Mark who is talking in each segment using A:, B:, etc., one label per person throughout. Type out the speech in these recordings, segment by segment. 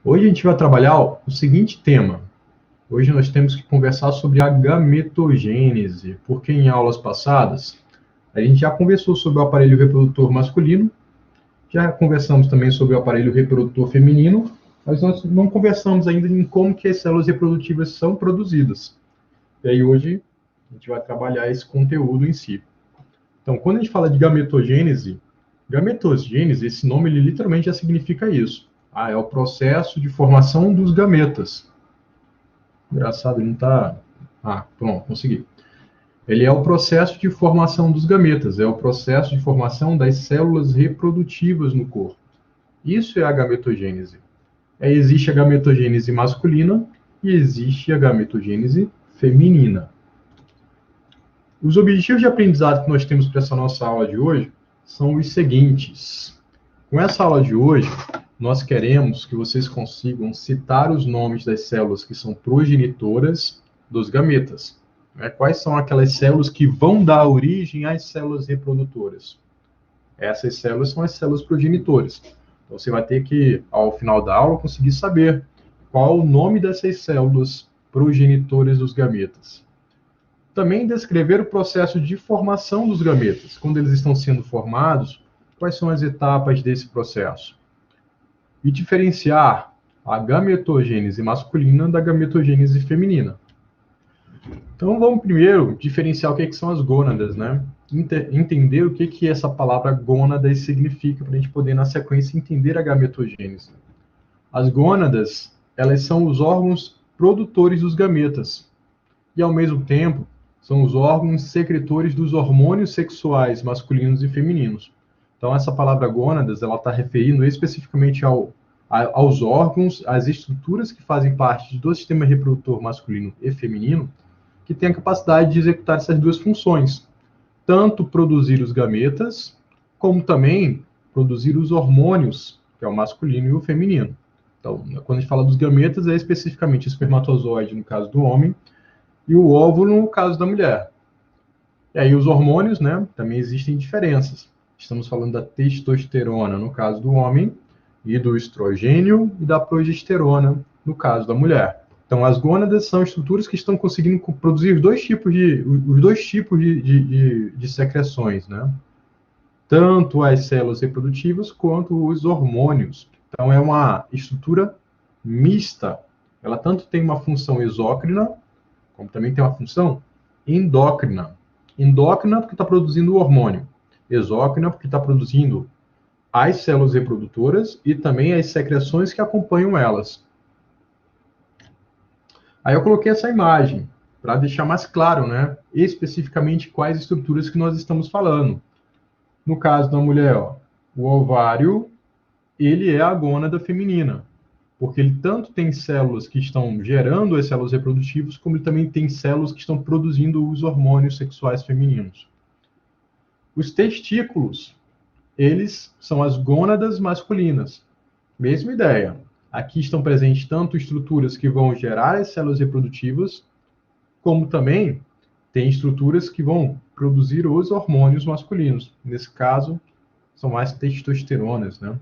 A: Hoje a gente vai trabalhar o seguinte tema. Hoje nós temos que conversar sobre a gametogênese, porque em aulas passadas a gente já conversou sobre o aparelho reprodutor masculino, já conversamos também sobre o aparelho reprodutor feminino, mas nós não conversamos ainda em como que as células reprodutivas são produzidas. E aí hoje a gente vai trabalhar esse conteúdo em si. Então, quando a gente fala de gametogênese, esse nome ele literalmente já significa isso. É o processo de formação dos gametas. Engraçado, ele não está... pronto, consegui. Ele é o processo de formação dos gametas, é o processo de formação das células reprodutivas no corpo. Isso é a gametogênese. Existe a gametogênese masculina e existe a gametogênese feminina. Os objetivos de aprendizado que nós temos para essa nossa aula de hoje são os seguintes. Com essa aula de hoje, nós queremos que vocês consigam citar os nomes das células que são progenitoras dos gametas. Quais são aquelas células que vão dar origem às células reprodutoras? Essas células são as células progenitoras. Então, você vai ter que, ao final da aula, conseguir saber qual o nome dessas células progenitoras dos gametas. Também descrever o processo de formação dos gametas. Quando eles estão sendo formados, quais são as etapas desse processo? E diferenciar a gametogênese masculina da gametogênese feminina. Então, vamos primeiro diferenciar o que são as gônadas, né? Entender o que essa palavra gônadas significa, para a gente poder, na sequência, entender a gametogênese. As gônadas, elas são os órgãos produtores dos gametas. E, ao mesmo tempo, são os órgãos secretores dos hormônios sexuais masculinos e femininos. Então, essa palavra gônadas, ela está referindo especificamente aos órgãos, às estruturas que fazem parte do sistema reprodutor masculino e feminino, que tem a capacidade de executar essas duas funções, tanto produzir os gametas, como também produzir os hormônios, que é o masculino e o feminino. Então, quando a gente fala dos gametas, é especificamente o espermatozoide, no caso do homem, e o óvulo, no caso da mulher. E aí os hormônios, né, também existem diferenças. Estamos falando da testosterona, no caso do homem, e do estrogênio e da progesterona, no caso da mulher. Então, as gônadas são estruturas que estão conseguindo produzir os dois tipos de secreções, né? Tanto as células reprodutivas quanto os hormônios. Então, é uma estrutura mista. Ela tanto tem uma função exócrina, como também tem uma função endócrina. Endócrina porque está produzindo o hormônio. Exócrina porque está produzindo as células reprodutoras e também as secreções que acompanham elas. Aí eu coloquei essa imagem para deixar mais claro, né, especificamente quais estruturas que nós estamos falando. No caso da mulher, o ovário, ele é a gônada feminina, porque ele tanto tem células que estão gerando as células reprodutivas, como ele também tem células que estão produzindo os hormônios sexuais femininos. Os testículos, eles são as gônadas masculinas. Mesma ideia. Aqui estão presentes tanto estruturas que vão gerar as células reprodutivas, como também tem estruturas que vão produzir os hormônios masculinos. Nesse caso, são as testosteronas, né?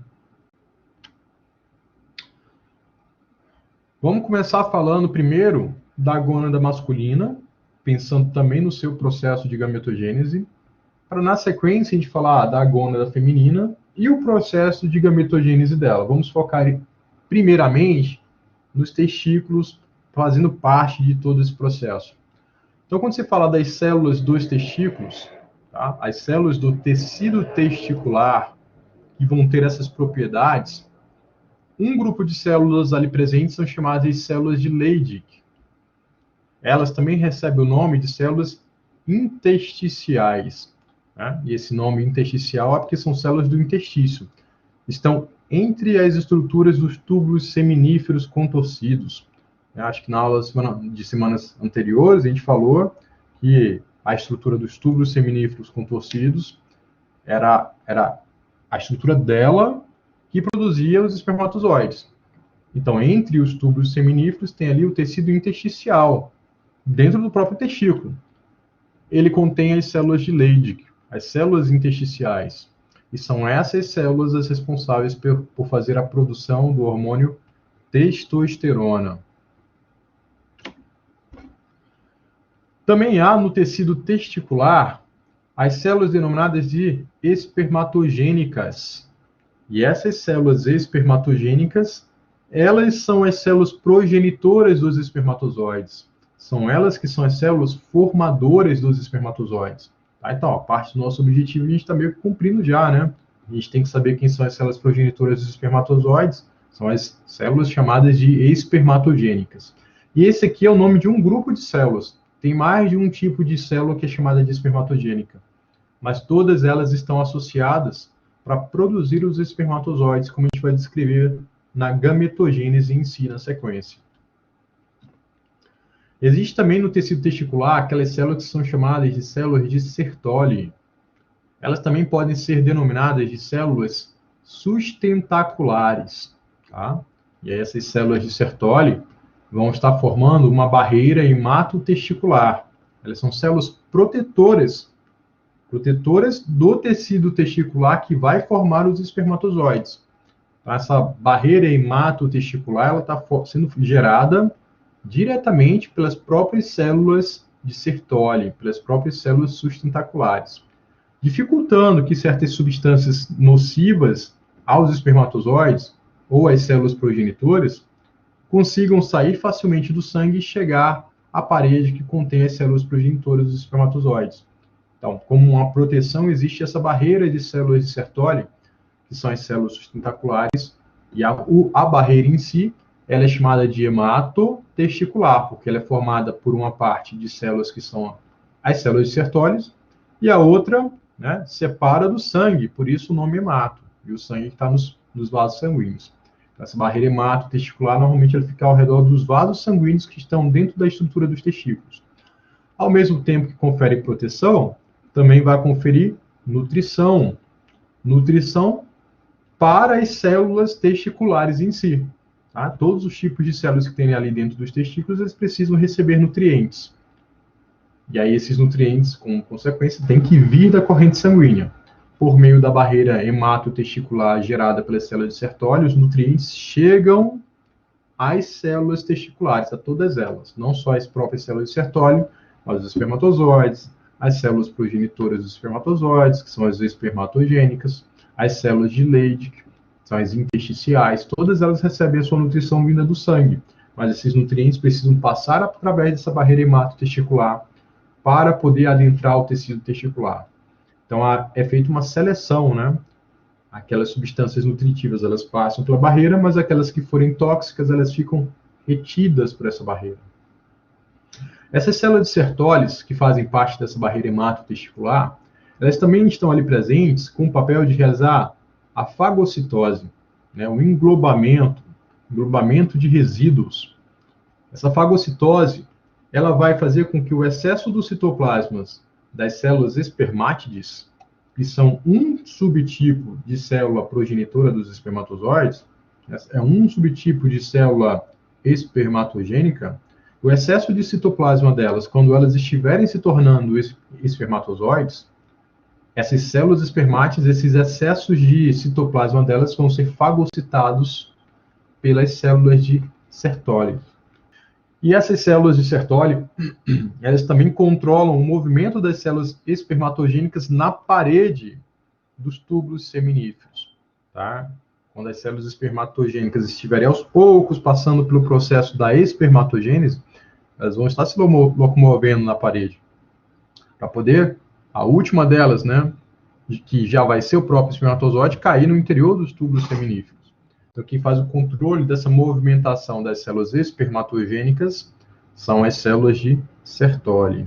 A: Vamos começar falando primeiro da gônada masculina, pensando também no seu processo de gametogênese, para na sequência a gente falar da gônada feminina e o processo de gametogênese dela. Vamos focar primeiramente nos testículos, fazendo parte de todo esse processo. Então, quando você fala das células dos testículos, tá? As células do tecido testicular, que vão ter essas propriedades, um grupo de células ali presentes são chamadas de células de Leydig. Elas também recebem o nome de células intersticiais. Né? E esse nome intersticial é porque são células do interstício. Estão entre as estruturas dos túbulos seminíferos contorcidos. Acho que na aula de semanas anteriores a gente falou que a estrutura dos túbulos seminíferos contorcidos era a estrutura dela que produzia os espermatozoides. Então, entre os túbulos seminíferos tem ali o tecido intersticial, dentro do próprio testículo. Ele contém as células de Leydig, as células intersticiais. E são essas células as responsáveis por fazer a produção do hormônio testosterona. Também há no tecido testicular as células denominadas de espermatogênicas. E essas células espermatogênicas, elas são as células progenitoras dos espermatozoides. São elas que são as células formadoras dos espermatozoides. Tá? Então, a parte do nosso objetivo a gente está meio que cumprindo já, né? A gente tem que saber quem são as células progenitoras dos espermatozoides. São as células chamadas de espermatogênicas. E esse aqui é o nome de um grupo de células. Tem mais de um tipo de célula que é chamada de espermatogênica. Mas todas elas estão associadas para produzir os espermatozoides, como a gente vai descrever na gametogênese em si, na sequência. Existe também no tecido testicular aquelas células que são chamadas de células de Sertoli. Elas também podem ser denominadas de células sustentaculares. Tá? E aí essas células de Sertoli vão estar formando uma barreira hematotesticular. Elas são células protetoras do tecido testicular que vai formar os espermatozoides. Essa barreira hematotesticular ela está sendo gerada diretamente pelas próprias células de Sertoli, pelas próprias células sustentaculares, dificultando que certas substâncias nocivas aos espermatozoides ou às células progenitoras consigam sair facilmente do sangue e chegar à parede que contém as células progenitoras dos espermatozoides. Então, como uma proteção, existe essa barreira de células de Sertoli, que são as células sustentaculares, e a barreira em si, ela é chamada de hematotesticular, porque ela é formada por uma parte de células que são as células de Sertoli, e a outra, né, separa do sangue, por isso o nome hemato, e o sangue está nos vasos sanguíneos. Essa barreira hematotesticular, normalmente, ela fica ao redor dos vasos sanguíneos que estão dentro da estrutura dos testículos. Ao mesmo tempo que confere proteção, também vai conferir nutrição. Nutrição para as células testiculares em si. Tá? Todos os tipos de células que tem ali dentro dos testículos, eles precisam receber nutrientes. E aí esses nutrientes, como consequência, têm que vir da corrente sanguínea. Por meio da barreira hematotesticular gerada pelas células de Sertoli, os nutrientes chegam às células testiculares, a todas elas. Não só as próprias células de Sertoli, mas os espermatozoides, as células progenitoras dos espermatozoides, que são as espermatogênicas, as células de Leydig, que são as intersticiais, todas elas recebem a sua nutrição vinda do sangue. Mas esses nutrientes precisam passar através dessa barreira hematotesticular para poder adentrar o tecido testicular. Então, é feita uma seleção, né? Aquelas substâncias nutritivas, elas passam pela barreira, mas aquelas que forem tóxicas, elas ficam retidas por essa barreira. Essas células de Sertoli, que fazem parte dessa barreira hematotesticular, elas também estão ali presentes com o papel de realizar a fagocitose, né? O englobamento de resíduos. Essa fagocitose, ela vai fazer com que o excesso dos citoplasmas das células espermátides, que são um subtipo de célula progenitora dos espermatozoides, é um subtipo de célula espermatogênica, o excesso de citoplasma delas, quando elas estiverem se tornando espermatozoides, essas células espermátides, esses excessos de citoplasma delas vão ser fagocitados pelas células de Sertoli. E essas células de Sertoli, elas também controlam o movimento das células espermatogênicas na parede dos túbulos seminíferos. Tá? Quando as células espermatogênicas estiverem aos poucos passando pelo processo da espermatogênese, elas vão estar se locomovendo na parede. Para poder, a última delas, né, que já vai ser o próprio espermatozoide, cair no interior dos túbulos seminíferos. Então, quem faz o controle dessa movimentação das células espermatogênicas são as células de Sertoli.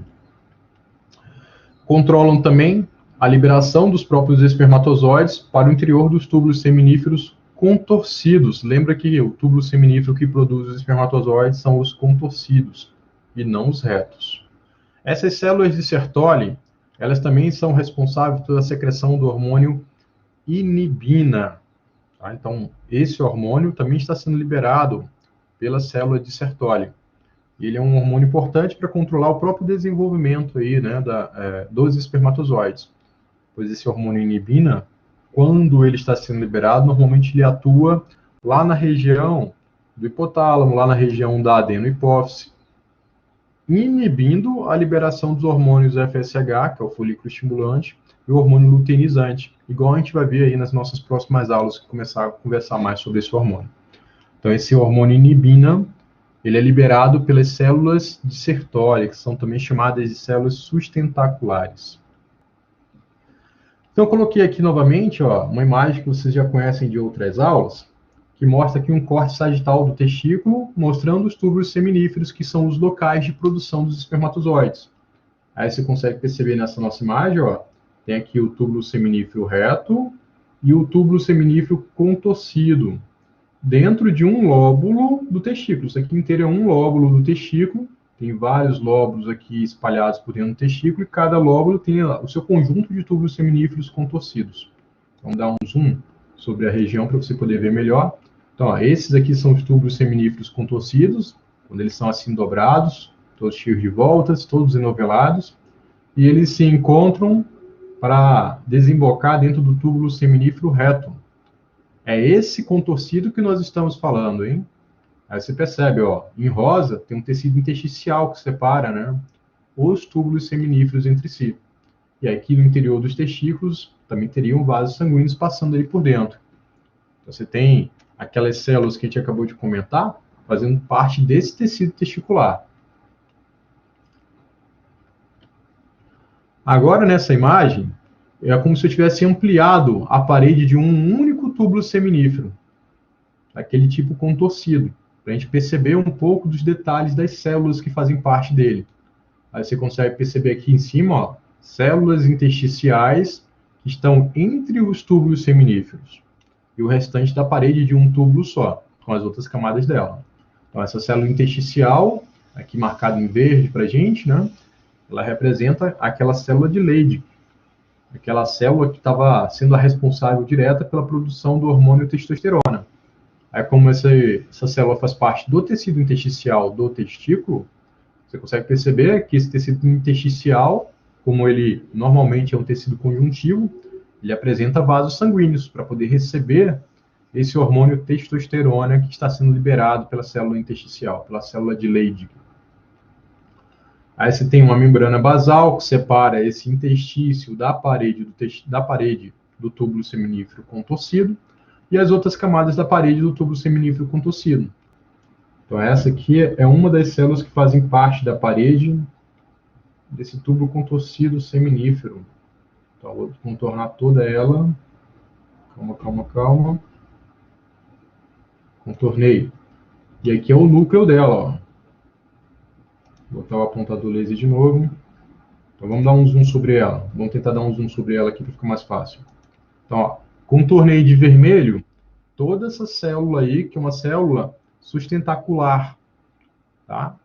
A: Controlam também a liberação dos próprios espermatozoides para o interior dos túbulos seminíferos contorcidos. Lembra que o túbulo seminífero que produz os espermatozoides são os contorcidos e não os retos. Essas células de Sertoli, elas também são responsáveis pela secreção do hormônio inibina. Tá? Então, esse hormônio também está sendo liberado pela célula de Sertoli. Ele é um hormônio importante para controlar o próprio desenvolvimento aí, né, dos espermatozoides. Pois esse hormônio inibina, quando ele está sendo liberado, normalmente ele atua lá na região do hipotálamo, lá na região da adenohipófise, inibindo a liberação dos hormônios FSH, que é o folículo estimulante, e o hormônio luteinizante, igual a gente vai ver aí nas nossas próximas aulas, que começar a conversar mais sobre esse hormônio. Então, esse hormônio inibina, ele é liberado pelas células de Sertoli, que são também chamadas de células sustentaculares. Então, eu coloquei aqui novamente uma imagem que vocês já conhecem de outras aulas, que mostra aqui um corte sagital do testículo, mostrando os túbulos seminíferos, que são os locais de produção dos espermatozoides. Aí você consegue perceber nessa nossa imagem, tem aqui o túbulo seminífero reto e o túbulo seminífero contorcido, dentro de um lóbulo do testículo. Isso aqui inteiro é um lóbulo do testículo, tem vários lóbulos aqui espalhados por dentro do testículo, e cada lóbulo tem o seu conjunto de túbulos seminíferos contorcidos. Vamos dar um zoom sobre a região para você poder ver melhor. Então, esses aqui são os túbulos seminíferos contorcidos, quando eles são assim dobrados, todos cheios de voltas, todos enovelados, e eles se encontram para desembocar dentro do túbulo seminífero reto. É esse contorcido que nós estamos falando, hein? Aí você percebe, em rosa tem um tecido intersticial que separa, né, os túbulos seminíferos entre si. E aqui no interior dos testículos também teriam vasos sanguíneos passando ali por dentro. Então, você tem aquelas células que a gente acabou de comentar fazendo parte desse tecido testicular. Agora, nessa imagem, é como se eu tivesse ampliado a parede de um único túbulo seminífero, aquele tipo contorcido, para a gente perceber um pouco dos detalhes das células que fazem parte dele. Aí você consegue perceber aqui em cima, células intersticiais que estão entre os túbulos seminíferos, e o restante da parede de um túbulo só, com as outras camadas dela. Então, essa célula intersticial, aqui marcada em verde para a gente, né, ela representa aquela célula de Leydig, aquela célula que estava sendo a responsável direta pela produção do hormônio testosterona. Aí, como essa célula faz parte do tecido intersticial do testículo, você consegue perceber que esse tecido intersticial, como ele normalmente é um tecido conjuntivo, ele apresenta vasos sanguíneos para poder receber esse hormônio testosterona que está sendo liberado pela célula intersticial, pela célula de Leydig. Aí você tem uma membrana basal que separa esse interstício da parede do túbulo seminífero contorcido e as outras camadas da parede do túbulo seminífero contorcido. Então, essa aqui é uma das células que fazem parte da parede desse túbulo contorcido seminífero. Então, vou contornar toda ela. Calma. Contornei. E aqui é o núcleo dela, Vou botar o apontador laser de novo. Então, vamos dar um zoom sobre ela. Vamos tentar dar um zoom sobre ela aqui para ficar mais fácil. Então, contornei de vermelho toda essa célula aí, que é uma célula sustentacular, tá?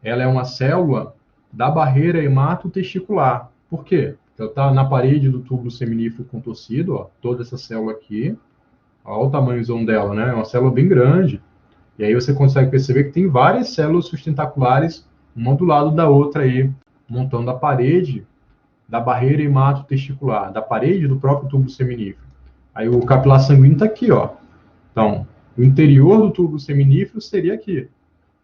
A: Ela é uma célula da barreira hematotesticular. Por quê? Então, está na parede do túbulo seminífero contorcido, toda essa célula aqui. Olha o tamanhozão dela, né? É uma célula bem grande. E aí você consegue perceber que tem várias células sustentaculares, uma do lado da outra aí, montando a parede da barreira hematotesticular, da parede do próprio túbulo seminífero. Aí o capilar sanguíneo está aqui, Então, o interior do túbulo seminífero seria aqui.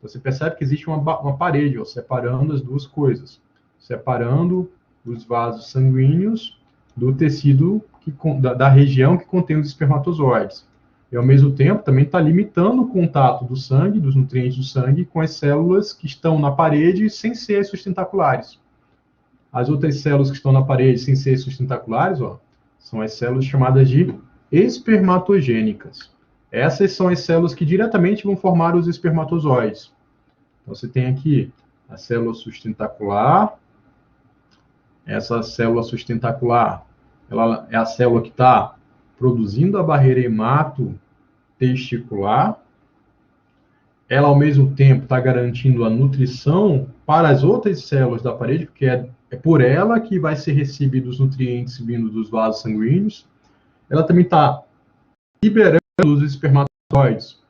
A: Você percebe que existe uma parede, separando as duas coisas. Separando os vasos sanguíneos do tecido da região que contém os espermatozoides. E, ao mesmo tempo, também está limitando o contato do sangue, dos nutrientes do sangue, com as células que estão na parede sem ser sustentaculares. As outras células que estão na parede sem ser sustentaculares, são as células chamadas de espermatogênicas. Essas são as células que diretamente vão formar os espermatozoides. Então, você tem aqui a célula sustentacular. Essa célula sustentacular, ela é a célula que está produzindo a barreira hematotesticular. Ela, ao mesmo tempo, está garantindo a nutrição para as outras células da parede, porque é por ela que vai ser recebido os nutrientes vindo dos vasos sanguíneos. Ela também está liberando os espermatozoides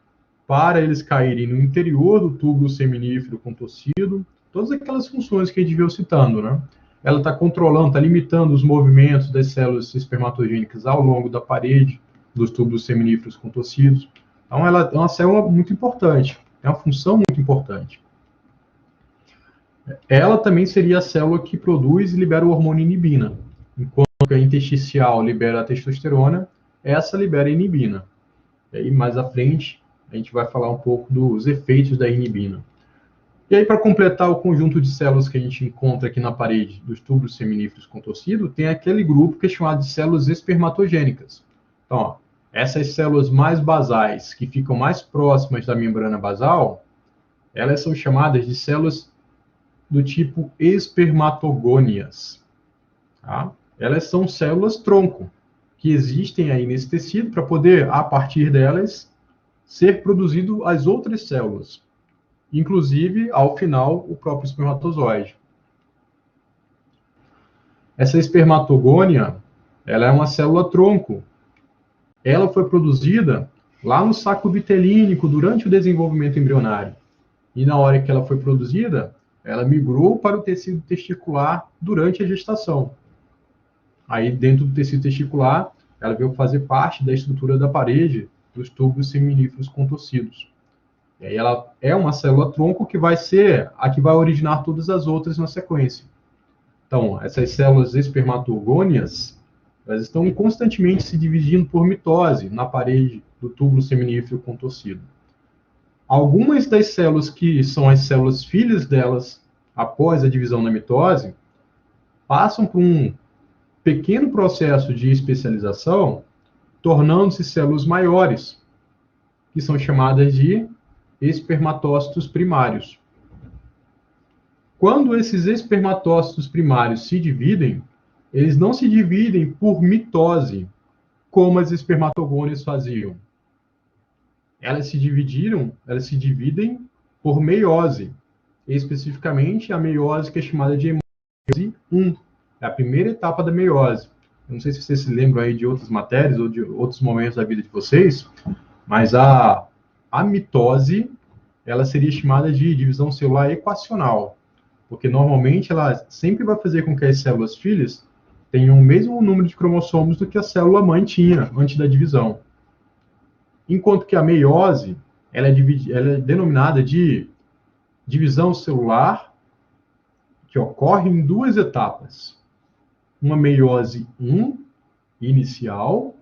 A: para eles caírem no interior do túbulo seminífero contorcido. Todas aquelas funções que a gente veio citando, né? Ela está controlando, está limitando os movimentos das células espermatogênicas ao longo da parede dos túbulos seminíferos contorcidos. Então, ela é uma célula muito importante, tem uma função muito importante. Ela também seria a célula que produz e libera o hormônio inibina. Enquanto a intersticial libera a testosterona, essa libera a inibina. E aí, mais à frente, a gente vai falar um pouco dos efeitos da inibina. E aí, para completar o conjunto de células que a gente encontra aqui na parede dos túbulos seminíferos com tecido, tem aquele grupo que é chamado de células espermatogênicas. Então, ó, essas células mais basais, que ficam mais próximas da membrana basal, elas são chamadas de células do tipo espermatogônias. Tá? Elas são células tronco, que existem aí nesse tecido para poder, a partir delas, ser produzido as outras células, inclusive, ao final, o próprio espermatozoide. Essa espermatogônia, ela é uma célula tronco. Ela foi produzida lá no saco vitelínico durante o desenvolvimento embrionário. E na hora que ela foi produzida, ela migrou para o tecido testicular durante a gestação. Aí, dentro do tecido testicular, ela veio fazer parte da estrutura da parede dos túbulos seminíferos contorcidos. E aí ela é uma célula-tronco que vai ser a que vai originar todas as outras na sequência. Então, essas células espermatogônias, elas estão constantemente se dividindo por mitose na parede do túbulo seminífero contorcido. Algumas das células que são as células filhas delas, após a divisão na mitose, passam por um pequeno processo de especialização, tornando-se células maiores, que são chamadas de espermatócitos primários. Quando esses espermatócitos primários se dividem, eles não se dividem por mitose, como as espermatogônias faziam. Elas se dividem por meiose, especificamente a meiose que é chamada de meiose 1, é a primeira etapa da meiose. Eu não sei se vocês se lembram aí de outras matérias ou de outros momentos da vida de vocês, mas a mitose, ela seria chamada de divisão celular equacional, porque normalmente ela sempre vai fazer com que as células filhas tenham o mesmo número de cromossomos do que a célula mãe tinha antes da divisão. Enquanto que a meiose, ela é denominada de divisão celular, que ocorre em duas etapas. Uma meiose 1 inicial.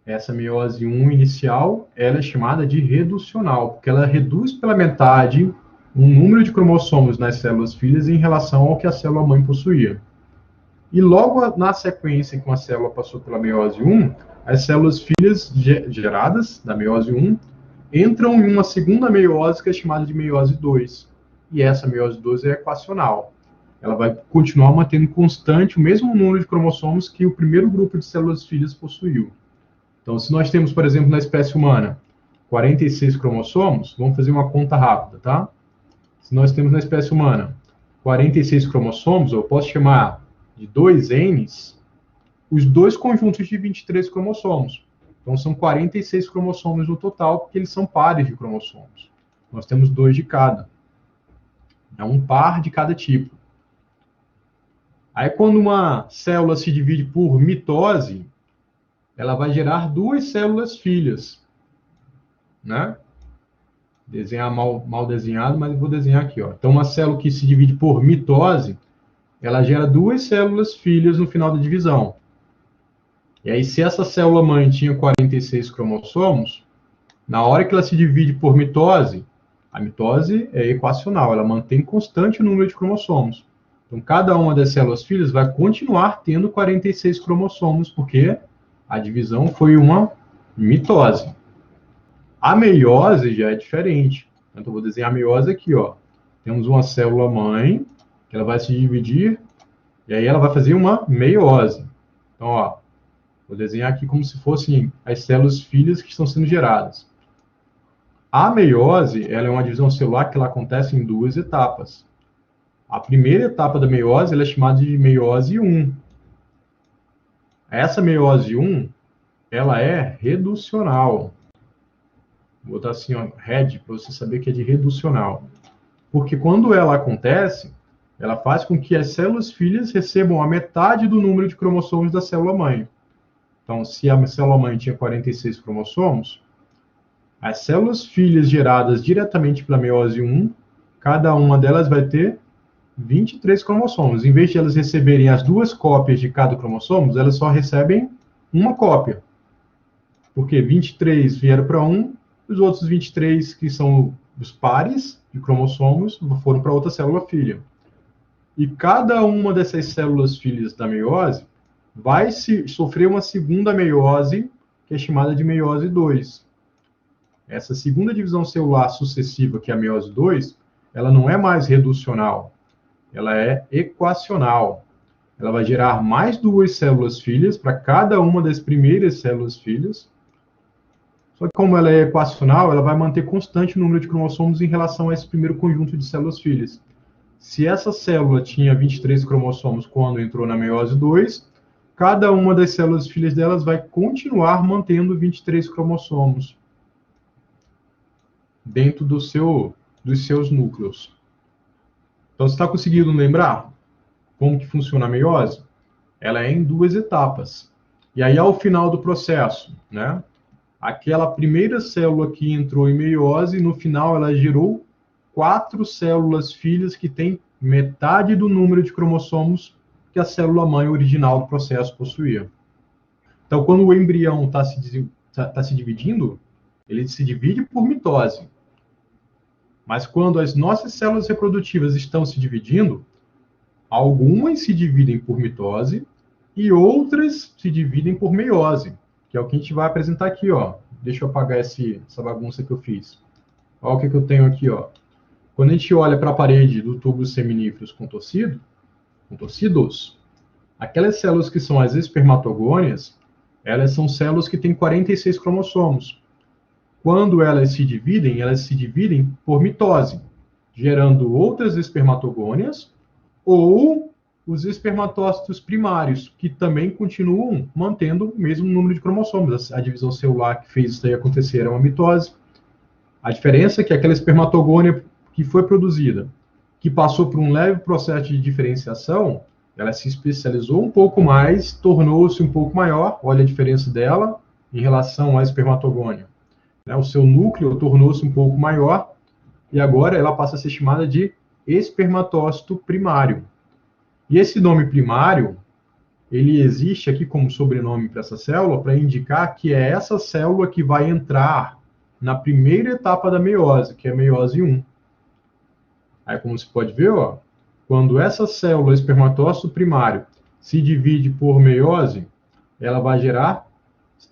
A: Essa meiose 1 inicial, ela é chamada de reducional, porque ela reduz pela metade o número de cromossomos nas células filhas em relação ao que a célula mãe possuía. E logo na sequência em que uma célula passou pela meiose 1, as células filhas geradas da meiose 1 entram em uma segunda meiose que é chamada de meiose 2. E essa meiose 2 é equacional. Ela vai continuar mantendo constante o mesmo número de cromossomos que o primeiro grupo de células filhas possuiu. Então, se nós temos, por exemplo, na espécie humana, 46 cromossomos, vamos fazer uma conta rápida, tá? Se nós temos na espécie humana 46 cromossomos, eu posso chamar de 2Ns os dois conjuntos de 23 cromossomos. Então, são 46 cromossomos no total, porque eles são pares de cromossomos. Nós temos 2 de cada. É um par de cada tipo. Aí, quando uma célula se divide por mitose, ela vai gerar 2 células filhas, né? Desenhar mal desenhado, mas eu vou desenhar aqui, ó. Então, uma célula que se divide por mitose, ela gera 2 células filhas no final da divisão. E aí, se essa célula mãe tinha 46 cromossomos, na hora que ela se divide por mitose, a mitose é equacional, ela mantém constante o número de cromossomos. Então, cada uma das células filhas vai continuar tendo 46 cromossomos, porque a divisão foi uma mitose. A meiose já é diferente. Então, eu vou desenhar a meiose aqui, ó. Temos uma célula mãe, que ela vai se dividir, e aí ela vai fazer uma meiose. Então, ó, vou desenhar aqui como se fossem as células filhas que estão sendo geradas. A meiose, ela é uma divisão celular que ela acontece em 2 etapas. A primeira etapa da meiose, ela é chamada de meiose 1. Essa meiose 1, ela é reducional. Vou botar assim, ó, red, para você saber que é de reducional. Porque quando ela acontece, ela faz com que as células filhas recebam a metade do número de cromossomos da célula mãe. Então, se a célula mãe tinha 46 cromossomos, As células filhas geradas diretamente pela meiose 1, cada uma delas vai ter 23 cromossomos. Em vez de elas receberem as 2 cópias de cada cromossomo, elas só recebem uma cópia. Porque 23 vieram para um, os outros 23, que são os pares de cromossomos, foram para outra célula filha. E cada uma dessas células filhas da meiose vai sofrer uma segunda meiose, que é chamada de meiose 2. Essa segunda divisão celular sucessiva, que é a meiose 2, ela não é mais reducional, ela é equacional. Ela vai gerar mais 2 células filhas para cada uma das primeiras células filhas. Só que como ela é equacional, ela vai manter constante o número de cromossomos em relação a esse primeiro conjunto de células filhas. Se essa célula tinha 23 cromossomos quando entrou na meiose 2, cada uma das células filhas delas vai continuar mantendo 23 cromossomos dentro dos seus núcleos. Então, você está conseguindo lembrar como que funciona a meiose? Ela é em 2 etapas. E aí, ao final do processo, né, aquela primeira célula que entrou em meiose, no final ela gerou 4 células filhas que têm metade do número de cromossomos que a célula-mãe original do processo possuía. Então, quando o embrião está se dividindo, ele se divide por mitose. Mas quando as nossas células reprodutivas estão se dividindo, algumas se dividem por mitose e outras se dividem por meiose, que é o que a gente vai apresentar aqui, ó. Deixa eu apagar essa bagunça que eu fiz. Olha o que eu tenho aqui, ó. Quando a gente olha para a parede do tubo seminíferos contorcidos, aquelas células que são as espermatogônias, elas são células que têm 46 cromossomos. Quando elas se dividem por mitose, gerando outras espermatogônias ou os espermatócitos primários, que também continuam mantendo o mesmo número de cromossomos. A divisão celular que fez isso aí acontecer é uma mitose. A diferença é que aquela espermatogônia que foi produzida, que passou por um leve processo de diferenciação, ela se especializou um pouco mais, tornou-se um pouco maior. Olha a diferença dela em relação à espermatogônia. O seu núcleo tornou-se um pouco maior e agora ela passa a ser chamada de espermatócito primário. E esse nome primário, ele existe aqui como sobrenome para essa célula para indicar que é essa célula que vai entrar na primeira etapa da meiose, que é a meiose 1. Aí, como você pode ver, ó, quando essa célula espermatócito primário se divide por meiose, ela vai gerar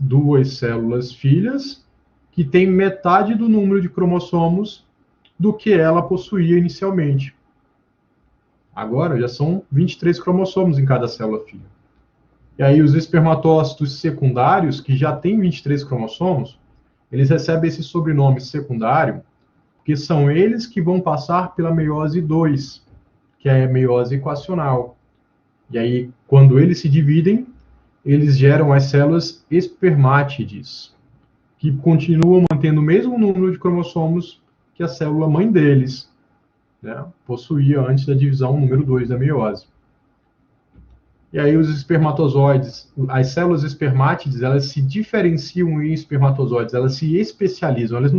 A: 2 células filhas que têm metade do número de cromossomos do que ela possuía inicialmente. Agora já são 23 cromossomos em cada célula filha. E aí os espermatócitos secundários, que já têm 23 cromossomos, eles recebem esse sobrenome secundário, porque são eles que vão passar pela meiose 2, que é a meiose equacional. E aí, quando eles se dividem, eles geram as células espermátides, que continuam mantendo o mesmo número de cromossomos que a célula mãe deles, né, possuía antes da divisão número 2 da meiose. E aí os espermatozoides, as células espermátides, elas se diferenciam em espermatozoides, elas se especializam, elas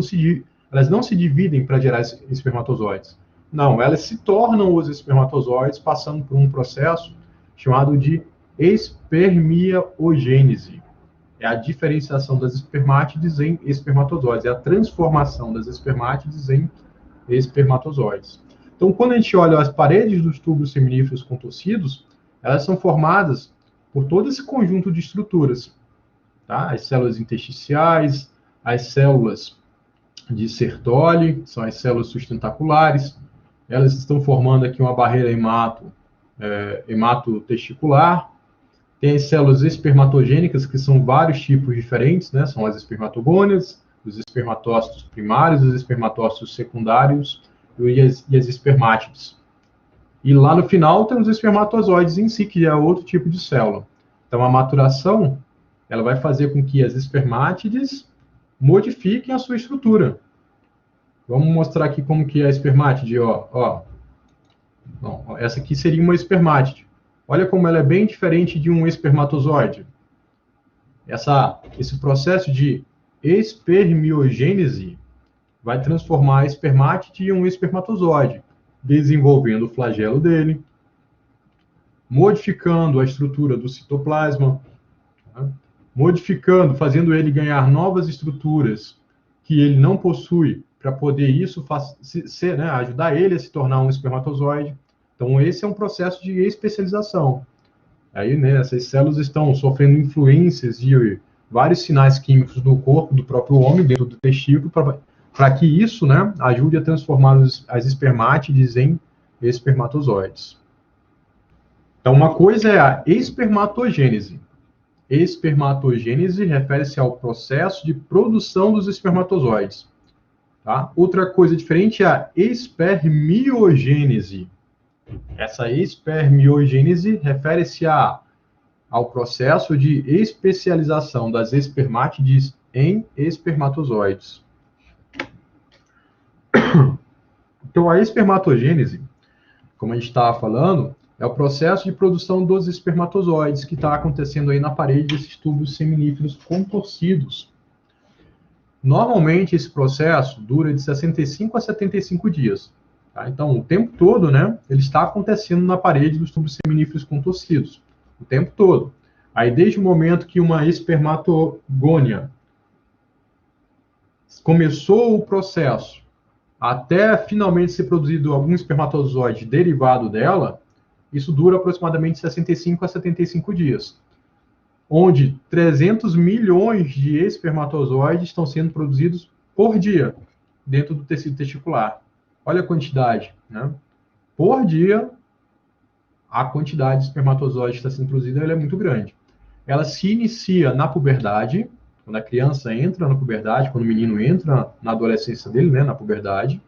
A: não se dividem para gerar espermatozoides. Não, elas se tornam os espermatozoides passando por um processo chamado de espermiogênese. É a diferenciação das espermátides em espermatozoides, é a transformação das espermátides em espermatozoides. Então, quando a gente olha as paredes dos tubos seminíferos contorcidos, elas são formadas por todo esse conjunto de estruturas. Tá? As células intersticiais, as células de Sertoli, são as células sustentaculares, elas estão formando aqui uma barreira hematotesticular. Tem as células espermatogênicas, que são vários tipos diferentes, né? São as espermatogônias, os espermatócitos primários, os espermatócitos secundários e as espermátides. E lá no final tem os espermatozoides em si, que é outro tipo de célula. Então a maturação, ela vai fazer com que as espermátides modifiquem a sua estrutura. Vamos mostrar aqui como que é a espermátide, ó. Não, essa aqui seria uma espermátide. Olha como ela é bem diferente de um espermatozoide. Esse processo de espermiogênese vai transformar a espermátide em um espermatozoide, desenvolvendo o flagelo dele, modificando a estrutura do citoplasma, tá? Modificando, fazendo ele ganhar novas estruturas que ele não possui, para poder isso ajudar ele a se tornar um espermatozoide. Então, esse é um processo de especialização. Aí, né, essas células estão sofrendo influências de vários sinais químicos do corpo do próprio homem, dentro do testículo, para que isso, né, ajude a transformar as espermátides em espermatozoides. Então, uma coisa é a espermatogênese. Espermatogênese refere-se ao processo de produção dos espermatozoides. Tá? Outra coisa diferente é a espermiogênese. Essa espermiogênese refere-se ao processo de especialização das espermátides em espermatozoides. Então, a espermatogênese, como a gente estava falando, é o processo de produção dos espermatozoides que está acontecendo aí na parede desses tubos seminíferos contorcidos. Normalmente, esse processo dura de 65 a 75 dias. Tá? Então, o tempo todo, né, ele está acontecendo na parede dos tubos seminíferos contorcidos. O tempo todo. Aí, desde o momento que uma espermatogônia começou o processo, até finalmente ser produzido algum espermatozoide derivado dela, isso dura aproximadamente 65 a 75 dias, onde 300 milhões de espermatozoides estão sendo produzidos por dia dentro do tecido testicular. Olha a quantidade, né? Por dia, a quantidade de espermatozoides que está sendo produzida ela é muito grande. Ela se inicia na puberdade, quando a criança entra na puberdade, quando o menino entra na adolescência dele, né, na puberdade,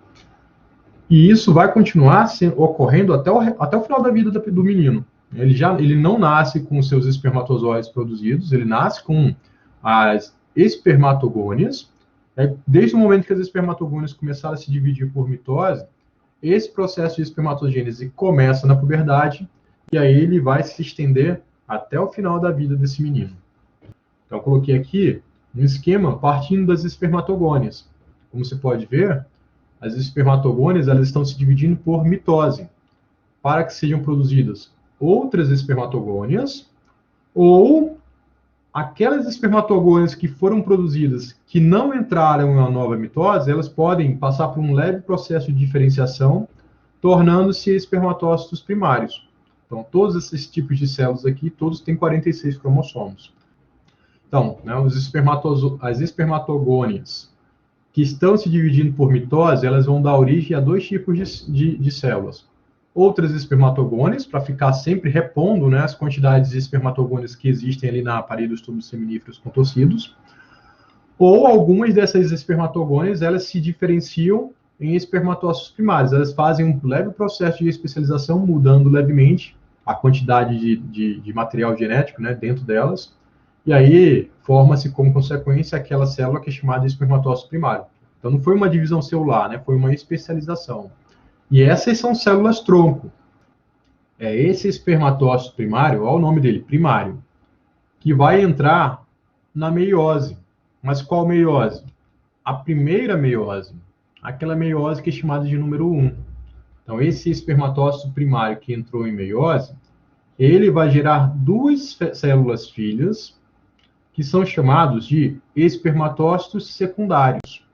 A: e isso vai continuar ocorrendo até o final da vida do menino. Ele não nasce com os seus espermatozoides produzidos, ele nasce com as espermatogônias. Desde o momento que as espermatogônias começaram a se dividir por mitose, esse processo de espermatogênese começa na puberdade, e aí ele vai se estender até o final da vida desse menino. Então, eu coloquei aqui um esquema partindo das espermatogônias. Como você pode ver, as espermatogônias elas estão se dividindo por mitose, para que sejam produzidas outras espermatogônias, ou aquelas espermatogônias que foram produzidas, que não entraram em uma nova mitose, elas podem passar por um leve processo de diferenciação, tornando-se espermatócitos primários. Então, todos esses tipos de células aqui, todos têm 46 cromossomos. Então, né, as espermatogônias que estão se dividindo por mitose, elas vão dar origem a dois tipos de células. Outras espermatogônias, para ficar sempre repondo, né, as quantidades de espermatogônias que existem ali na parede dos tubos seminíferos contorcidos, ou algumas dessas espermatogônias, elas se diferenciam em espermatócitos primários. Elas fazem um leve processo de especialização, mudando levemente a quantidade de material genético, né, dentro delas, e aí forma-se como consequência aquela célula que é chamada de espermatócito primário. Então não foi uma divisão celular, né, foi uma especialização. E essas são células tronco. É esse espermatócito primário, olha o nome dele, primário, que vai entrar na meiose. Mas qual meiose? A primeira meiose, aquela meiose que é chamada de número 1. Então esse espermatócito primário que entrou em meiose, ele vai gerar duas células filhas, que são chamados de espermatócitos secundários.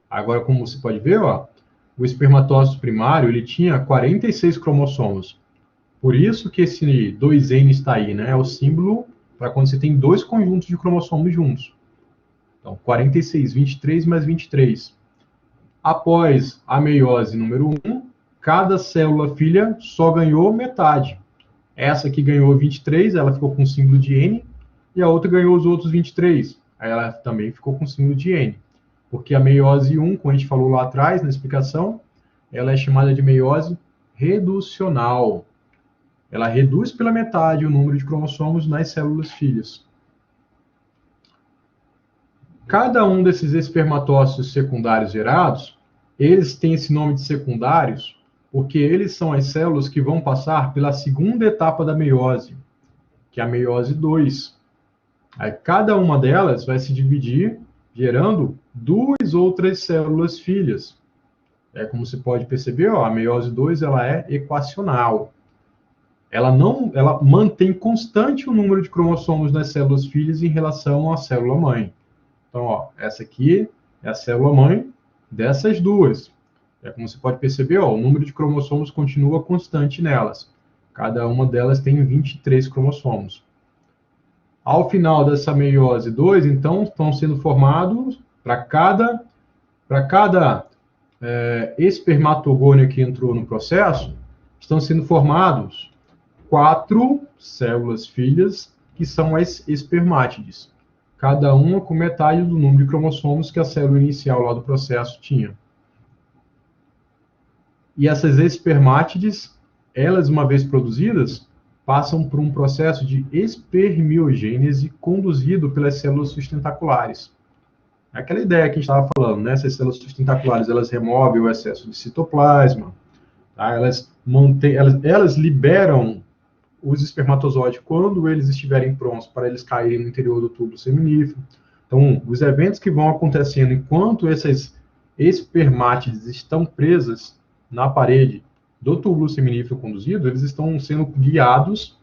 A: Agora, como você pode ver, ó, o espermatócito primário ele tinha 46 cromossomos. Por isso que esse 2N está aí, né? É o símbolo para quando você tem dois conjuntos de cromossomos juntos. Então, 46, 23 mais 23. Após a meiose número 1, cada célula filha só ganhou metade. Essa que ganhou 23, ela ficou com o símbolo de N, e a outra ganhou os outros 23. Aí ela também ficou com o símbolo de N. Porque a meiose 1, como a gente falou lá atrás, na explicação, ela é chamada de meiose reducional. Ela reduz pela metade o número de cromossomos nas células filhas. Cada um desses espermatócitos secundários gerados, eles têm esse nome de secundários porque eles são as células que vão passar pela segunda etapa da meiose, que é a meiose 2. Aí, cada uma delas vai se dividir gerando duas outras células filhas. Como você pode perceber, ó, a meiose 2 ela é equacional. Ela mantém constante o número de cromossomos nas células filhas em relação à célula mãe. Então, ó, essa aqui é a célula mãe dessas duas. Como você pode perceber, ó, o número de cromossomos continua constante nelas. Cada uma delas tem 23 cromossomos. Ao final dessa meiose 2, então, estão sendo formados, para cada espermatogônio que entrou no processo, estão sendo formados 4 células filhas, que são as espermátides. Cada uma com metade do número de cromossomos que a célula inicial lá do processo tinha. E essas espermátides, elas, uma vez produzidas, passam por um processo de espermiogênese conduzido pelas células sustentaculares. Aquela ideia que a gente estava falando, né? Essas células sustentaculares, elas removem o excesso de citoplasma, tá? Elas liberam os espermatozoides quando eles estiverem prontos para eles caírem no interior do tubo seminífero. Então, os eventos que vão acontecendo enquanto essas espermátides estão presas na parede do túbulo seminífero conduzido, eles estão sendo guiados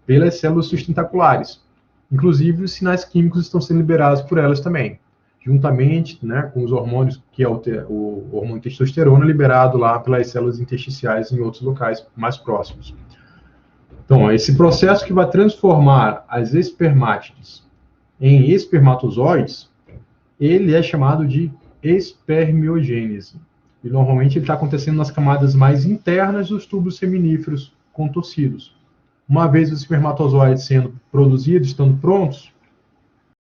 A: pelas células sustentaculares. Inclusive, os sinais químicos estão sendo liberados por elas também, juntamente, né, com os hormônios, que é o hormônio testosterona, liberado lá pelas células intersticiais em outros locais mais próximos. Então, esse processo que vai transformar as espermátides em espermatozoides, ele é chamado de espermiogênese. E normalmente ele está acontecendo nas camadas mais internas dos tubos seminíferos contorcidos. Uma vez os espermatozoides sendo produzidos, estando prontos,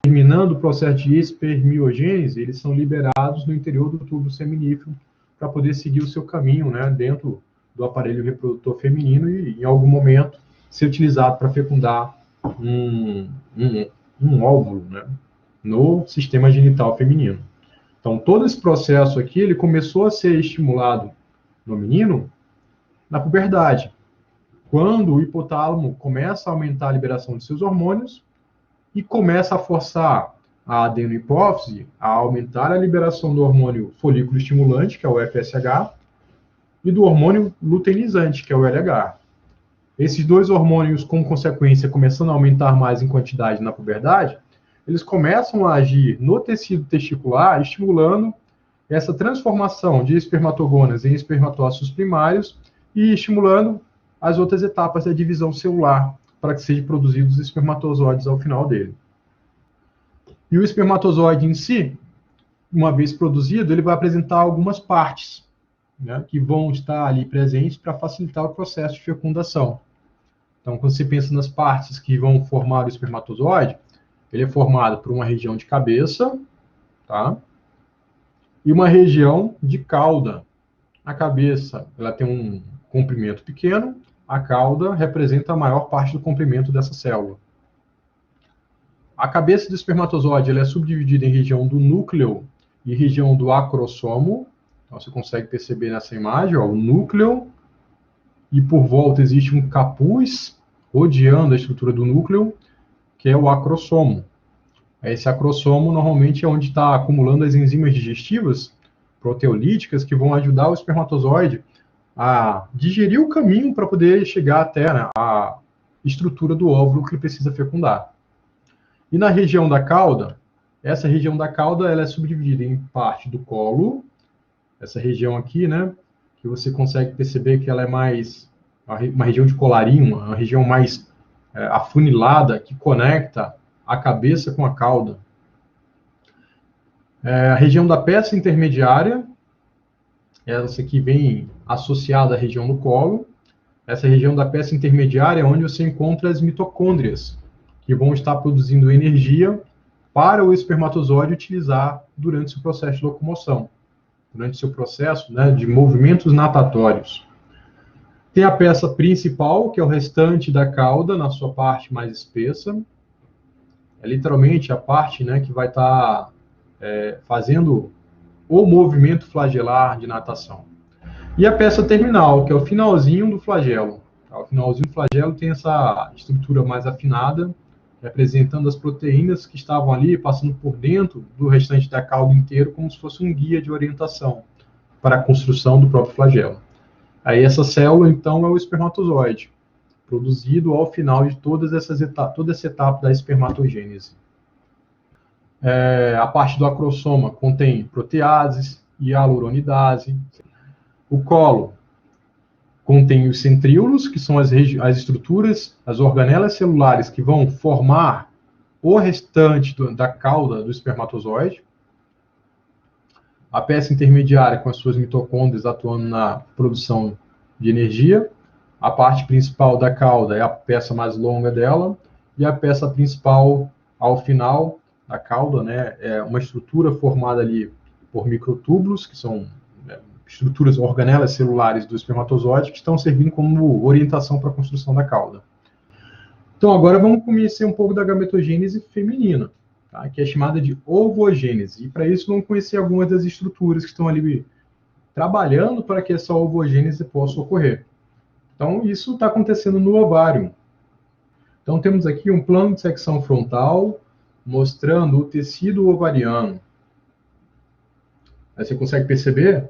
A: terminando o processo de espermiogênese, eles são liberados no interior do tubo seminífero para poder seguir o seu caminho, né, dentro do aparelho reprodutor feminino e, em algum momento, ser utilizado para fecundar um óvulo, né, no sistema genital feminino. Então, todo esse processo aqui, ele começou a ser estimulado no menino na puberdade, quando o hipotálamo começa a aumentar a liberação de seus hormônios e começa a forçar a adenohipófise a aumentar a liberação do hormônio folículo estimulante, que é o FSH, e do hormônio luteinizante, que é o LH. Esses dois hormônios, com consequência, começando a aumentar mais em quantidade na puberdade, eles começam a agir no tecido testicular, estimulando essa transformação de espermatogônias em espermatócitos primários e estimulando as outras etapas da divisão celular para que sejam produzidos os espermatozoides ao final dele. E o espermatozoide em si, uma vez produzido, ele vai apresentar algumas partes, né, que vão estar ali presentes para facilitar o processo de fecundação. Então, quando você pensa nas partes que vão formar o espermatozoide, ele é formado por uma região de cabeça, tá? E uma região de cauda. A cabeça, ela tem um comprimento pequeno, a cauda representa a maior parte do comprimento dessa célula. A cabeça do espermatozoide, ela é subdividida em região do núcleo e região do acrossomo. Então, você consegue perceber nessa imagem, ó, o núcleo, e por volta existe um capuz rodeando a estrutura do núcleo, que é o acrossomo. Esse acrossomo normalmente é onde está acumulando as enzimas digestivas proteolíticas que vão ajudar o espermatozoide a digerir o caminho para poder chegar até, né, a estrutura do óvulo que ele precisa fecundar. E na região da cauda, essa região da cauda ela é subdividida em parte do colo, essa região aqui, né, que você consegue perceber que ela é mais uma região de colarinho, uma região mais afunilada, que conecta a cabeça com a cauda. A região da peça intermediária, essa aqui vem associada à região do colo. Essa região da peça intermediária é onde você encontra as mitocôndrias, que vão estar produzindo energia para o espermatozoide utilizar durante seu processo de locomoção, durante seu processo, né, de movimentos natatórios. Tem a peça principal, que é o restante da cauda, na sua parte mais espessa. É literalmente a parte, né, que vai estar fazendo o movimento flagelar de natação. E a peça terminal, que é o finalzinho do flagelo. O finalzinho do flagelo tem essa estrutura mais afinada, representando as proteínas que estavam ali, passando por dentro do restante da cauda inteiro, como se fosse um guia de orientação para a construção do próprio flagelo. Aí essa célula, então, é o espermatozoide, produzido ao final de toda essa etapa da espermatogênese. A parte do acrossoma contém proteases, hialuronidase. O colo contém os centríolos, que são as estruturas, as organelas celulares que vão formar o restante da cauda do espermatozoide. A peça intermediária com as suas mitocôndrias atuando na produção de energia. A parte principal da cauda é a peça mais longa dela, e a peça principal, ao final da cauda, né, é uma estrutura formada ali por microtúbulos, que são estruturas, organelas celulares do espermatozoide, que estão servindo como orientação para a construção da cauda. Então, agora vamos conhecer um pouco da gametogênese feminina, tá, que é chamada de ovogênese. E, para isso, vamos conhecer algumas das estruturas que estão ali trabalhando para que essa ovogênese possa ocorrer. Então, isso está acontecendo no ovário. Então, temos aqui um plano de secção frontal mostrando o tecido ovariano. Aí você consegue perceber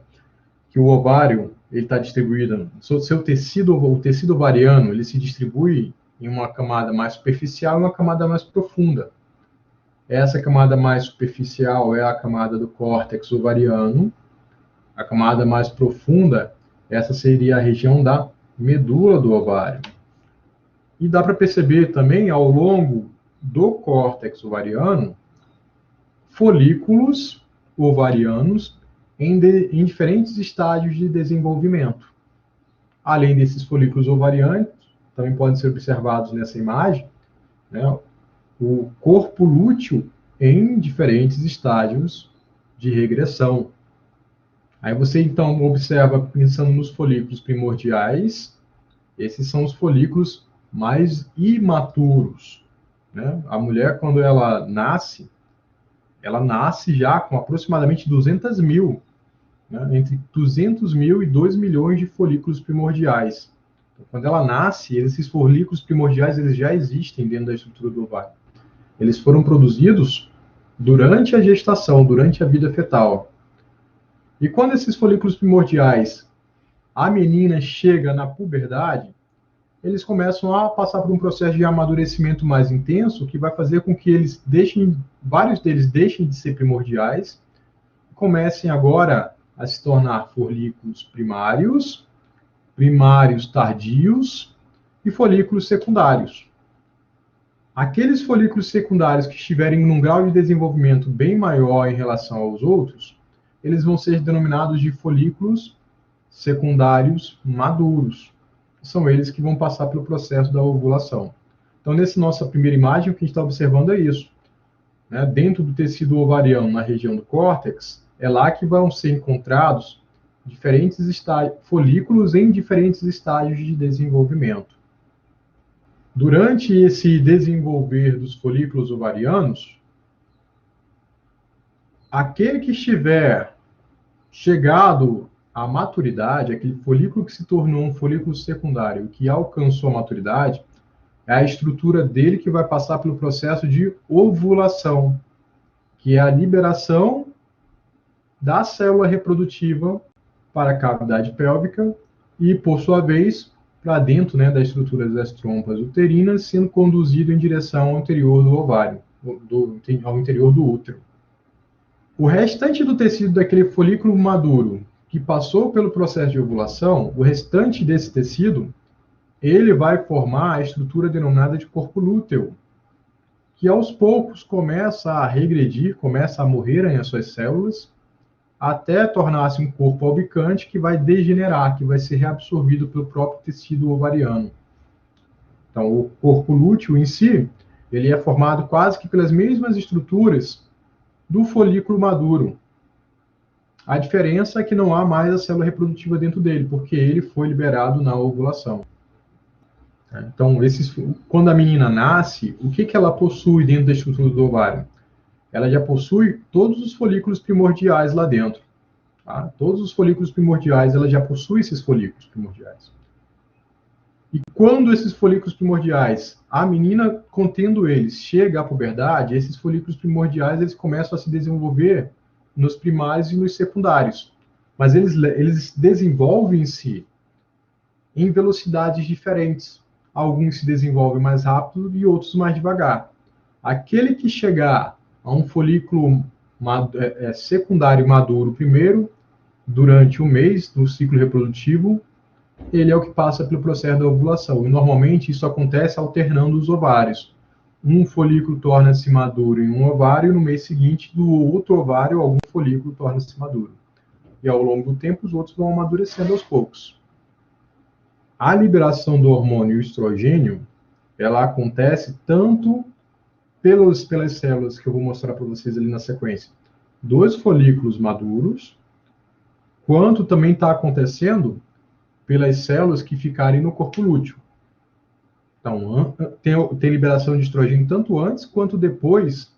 A: que o ovário ele está distribuído, o tecido ovariano ele se distribui em uma camada mais superficial e uma camada mais profunda. Essa camada mais superficial é a camada do córtex ovariano. A camada mais profunda, essa seria a região da medula do ovário. E dá para perceber também, ao longo do córtex ovariano, folículos ovarianos em diferentes estágios de desenvolvimento. Além desses folículos ovarianos, também podem ser observados nessa imagem, né, o corpo lúteo em diferentes estágios de regressão. Aí você, então, observa, pensando nos folículos primordiais, esses são os folículos mais imaturos, né? A mulher, quando ela nasce já com aproximadamente 200 mil, né? Entre 200 mil e 2 milhões de folículos primordiais. Então, quando ela nasce, esses folículos primordiais eles já existem dentro da estrutura do ovário. Eles foram produzidos durante a gestação, durante a vida fetal. E quando esses folículos primordiais, a menina chega na puberdade, eles começam a passar por um processo de amadurecimento mais intenso, que vai fazer com que vários deles deixem de ser primordiais, comecem agora a se tornar folículos primários, primários tardios e folículos secundários. Aqueles folículos secundários que estiverem num grau de desenvolvimento bem maior em relação aos outros, eles vão ser denominados de folículos secundários maduros. São eles que vão passar pelo processo da ovulação. Então, nessa nossa primeira imagem, o que a gente está observando é isso. Né? Dentro do tecido ovariano, na região do córtex, é lá que vão ser encontrados folículos em diferentes estágios de desenvolvimento. Durante esse desenvolver dos folículos ovarianos, aquele que estiver chegado à maturidade, aquele folículo que se tornou um folículo secundário, que alcançou a maturidade, é a estrutura dele que vai passar pelo processo de ovulação, que é a liberação da célula reprodutiva para a cavidade pélvica e, por sua vez, para dentro, né, da estrutura das trompas uterinas, sendo conduzido em direção ao interior do ovário, ao interior do útero. O restante do tecido daquele folículo maduro que passou pelo processo de ovulação, o restante desse tecido, ele vai formar a estrutura denominada de corpo lúteo, que aos poucos começa a regredir, começa a morrerem as suas células, até tornar-se um corpo albicante que vai degenerar, que vai ser reabsorvido pelo próprio tecido ovariano. Então, o corpo lúteo em si, ele é formado quase que pelas mesmas estruturas do folículo maduro. A diferença é que não há mais a célula reprodutiva dentro dele, porque ele foi liberado na ovulação. Então, quando a menina nasce, o que ela possui dentro da estrutura do ovário? Ela já possui todos os folículos primordiais lá dentro. Tá? Todos os folículos primordiais, ela já possui esses folículos primordiais. E quando esses folículos primordiais, a menina contendo eles, chega à puberdade, esses folículos primordiais eles começam a se desenvolver nos primários e nos secundários. Mas eles desenvolvem-se em velocidades diferentes. Alguns se desenvolvem mais rápido e outros mais devagar. Aquele que chegar a um folículo secundário maduro primeiro, durante um mês do ciclo reprodutivo, ele é o que passa pelo processo da ovulação. E normalmente isso acontece alternando os ovários. Um folículo torna-se maduro em um ovário, e no mês seguinte, do outro ovário, algum folículo torna-se maduro. E ao longo do tempo, os outros vão amadurecendo aos poucos. A liberação do hormônio estrogênio, ela acontece tanto pelas células que eu vou mostrar para vocês ali na sequência, dos folículos maduros, quanto também está acontecendo pelas células que ficarem no corpo lúteo. Então, tem liberação de estrogênio tanto antes quanto depois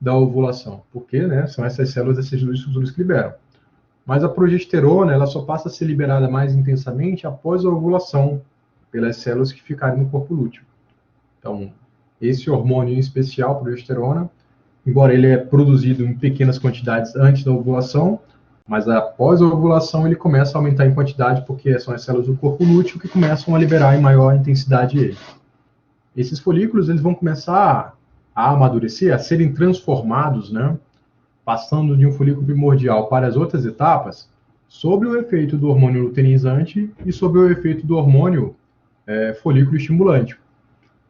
A: da ovulação, porque são essas células, esses dois estruturas que liberam. Mas a progesterona, ela só passa a ser liberada mais intensamente após a ovulação, pelas células que ficarem no corpo lúteo. Então, esse hormônio em especial, a progesterona, embora ele é produzido em pequenas quantidades antes da ovulação, mas após a ovulação ele começa a aumentar em quantidade, porque são as células do corpo lúteo que começam a liberar em maior intensidade ele. Esses folículos eles vão começar a amadurecer, a serem transformados, passando de um folículo primordial para as outras etapas, sob o efeito do hormônio luteinizante e sob o efeito do hormônio folículo estimulante.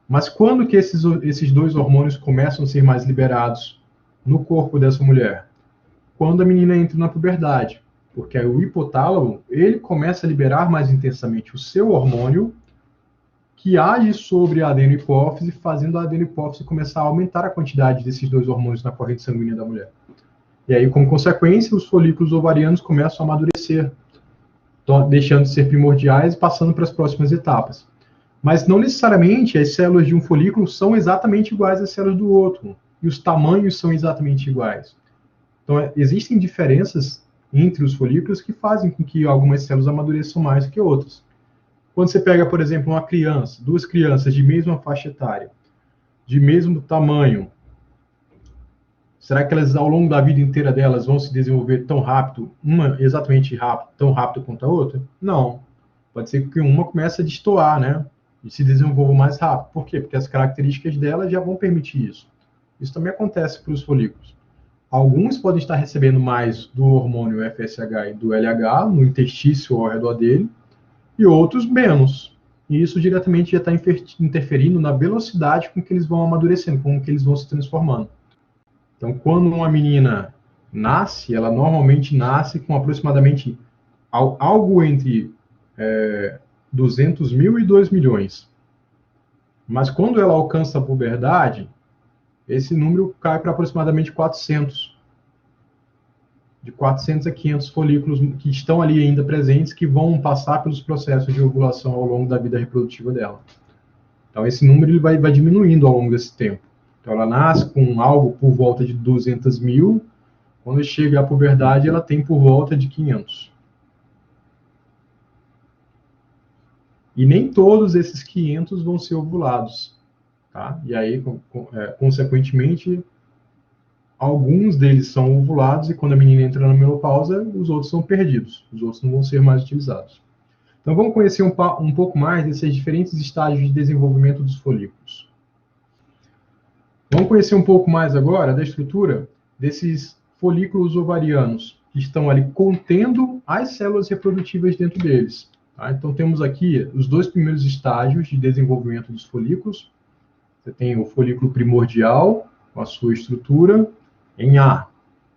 A: Mas quando que esses dois hormônios começam a ser mais liberados no corpo dessa mulher? Quando a menina entra na puberdade, porque aí o hipotálamo ele começa a liberar mais intensamente o seu hormônio que age sobre a adenohipófise, fazendo a adenohipófise começar a aumentar a quantidade desses dois hormônios na corrente sanguínea da mulher. E aí, como consequência, os folículos ovarianos começam a amadurecer, deixando de ser primordiais e passando para as próximas etapas. Mas não necessariamente as células de um folículo são exatamente iguais às células do outro, e os tamanhos são exatamente iguais. Então, existem diferenças entre os folículos que fazem com que algumas células amadureçam mais do que outras. Quando você pega, por exemplo, uma criança, duas crianças de mesma faixa etária, de mesmo tamanho, será que elas, ao longo da vida inteira delas, vão se desenvolver tão rápido, uma exatamente rápido, tão rápido quanto a outra? Não. Pode ser que uma comece a destoar, e se desenvolva mais rápido. Por quê? Porque as características delas já vão permitir isso. Isso também acontece para os folículos. Alguns podem estar recebendo mais do hormônio FSH e do LH no intestício ao redor dele, e outros menos. E isso diretamente já está interferindo na velocidade com que eles vão amadurecendo, com que eles vão se transformando. Então, quando uma menina nasce, ela normalmente nasce com aproximadamente algo entre 200 mil e 2 milhões. Mas quando ela alcança a puberdade, esse número cai para aproximadamente 400. De 400 a 500 folículos que estão ali ainda presentes, que vão passar pelos processos de ovulação ao longo da vida reprodutiva dela. Então, esse número ele vai diminuindo ao longo desse tempo. Então, ela nasce com algo por volta de 200 mil, quando chega à puberdade, ela tem por volta de 500. E nem todos esses 500 vão ser ovulados. Tá? E aí, consequentemente, alguns deles são ovulados e quando a menina entra na menopausa, os outros são perdidos. Os outros não vão ser mais utilizados. Então, vamos conhecer um pouco mais desses diferentes estágios de desenvolvimento dos folículos. Vamos conhecer um pouco mais agora da estrutura desses folículos ovarianos, que estão ali contendo as células reprodutivas dentro deles. Tá? Então, temos aqui os dois primeiros estágios de desenvolvimento dos folículos. Você tem o folículo primordial, com a sua estrutura, em A.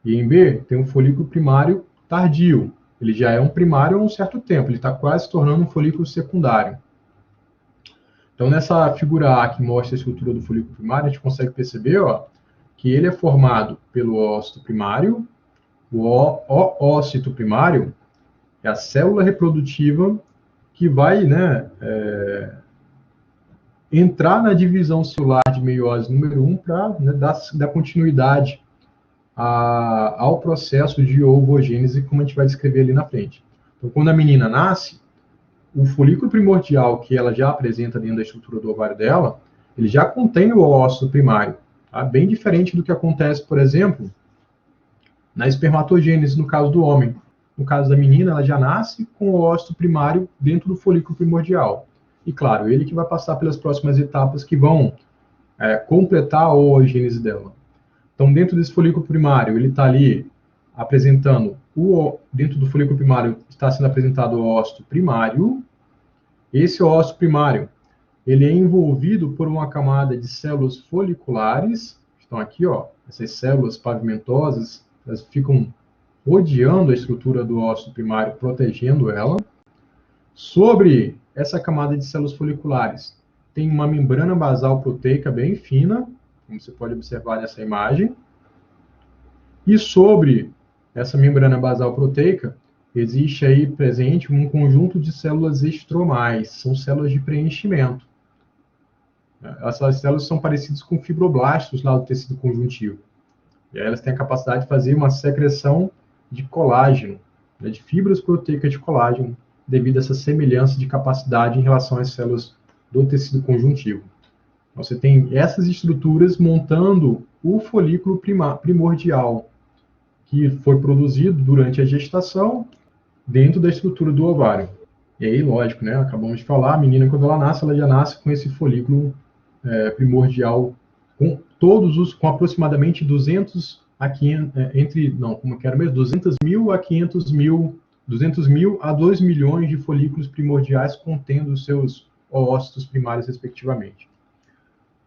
A: E em B, tem um folículo primário tardio. Ele já é um primário há um certo tempo, ele está quase se tornando um folículo secundário. Então, nessa figura A que mostra a estrutura do folículo primário, a gente consegue perceber que ele é formado pelo ócito primário. O ócito primário é a célula reprodutiva que vai entrar na divisão celular de meiose número 1 para dar continuidade ao processo de ovogênese, como a gente vai descrever ali na frente. Então, quando a menina nasce, o folículo primordial que ela já apresenta dentro da estrutura do ovário dela, ele já contém o óvulo primário, tá? Bem diferente do que acontece, por exemplo, na espermatogênese, no caso do homem. No caso da menina, ela já nasce com o óvulo primário dentro do folículo primordial. E, claro, ele que vai passar pelas próximas etapas que vão completar a oogênese dela. Então, dentro desse folículo primário, ele está ali apresentando, dentro do folículo primário está sendo apresentado o óvulo primário. Esse óvulo primário, ele é envolvido por uma camada de células foliculares, que estão aqui, ó, essas células pavimentosas, elas ficam rodeando a estrutura do óvulo primário, protegendo ela. Sobre essa camada de células foliculares, tem uma membrana basal proteica bem fina, como você pode observar nessa imagem. E sobre essa membrana basal proteica, existe aí presente um conjunto de células estromais, são células de preenchimento. Essas células são parecidas com fibroblastos lá do tecido conjuntivo. E aí elas têm a capacidade de fazer uma secreção de colágeno, né, de fibras proteicas de colágeno, devido a essa semelhança de capacidade em relação às células do tecido conjuntivo. Então, você tem essas estruturas montando o folículo primordial, que foi produzido durante a gestação dentro da estrutura do ovário. E aí, lógico, né? Acabamos de falar, a menina, quando ela nasce, ela já nasce com esse folículo primordial, com aproximadamente 200 a 500, como eu quero mesmo, 200 mil a 500 mil, 200 mil a 2 milhões de folículos primordiais contendo os seus oócitos primários, respectivamente.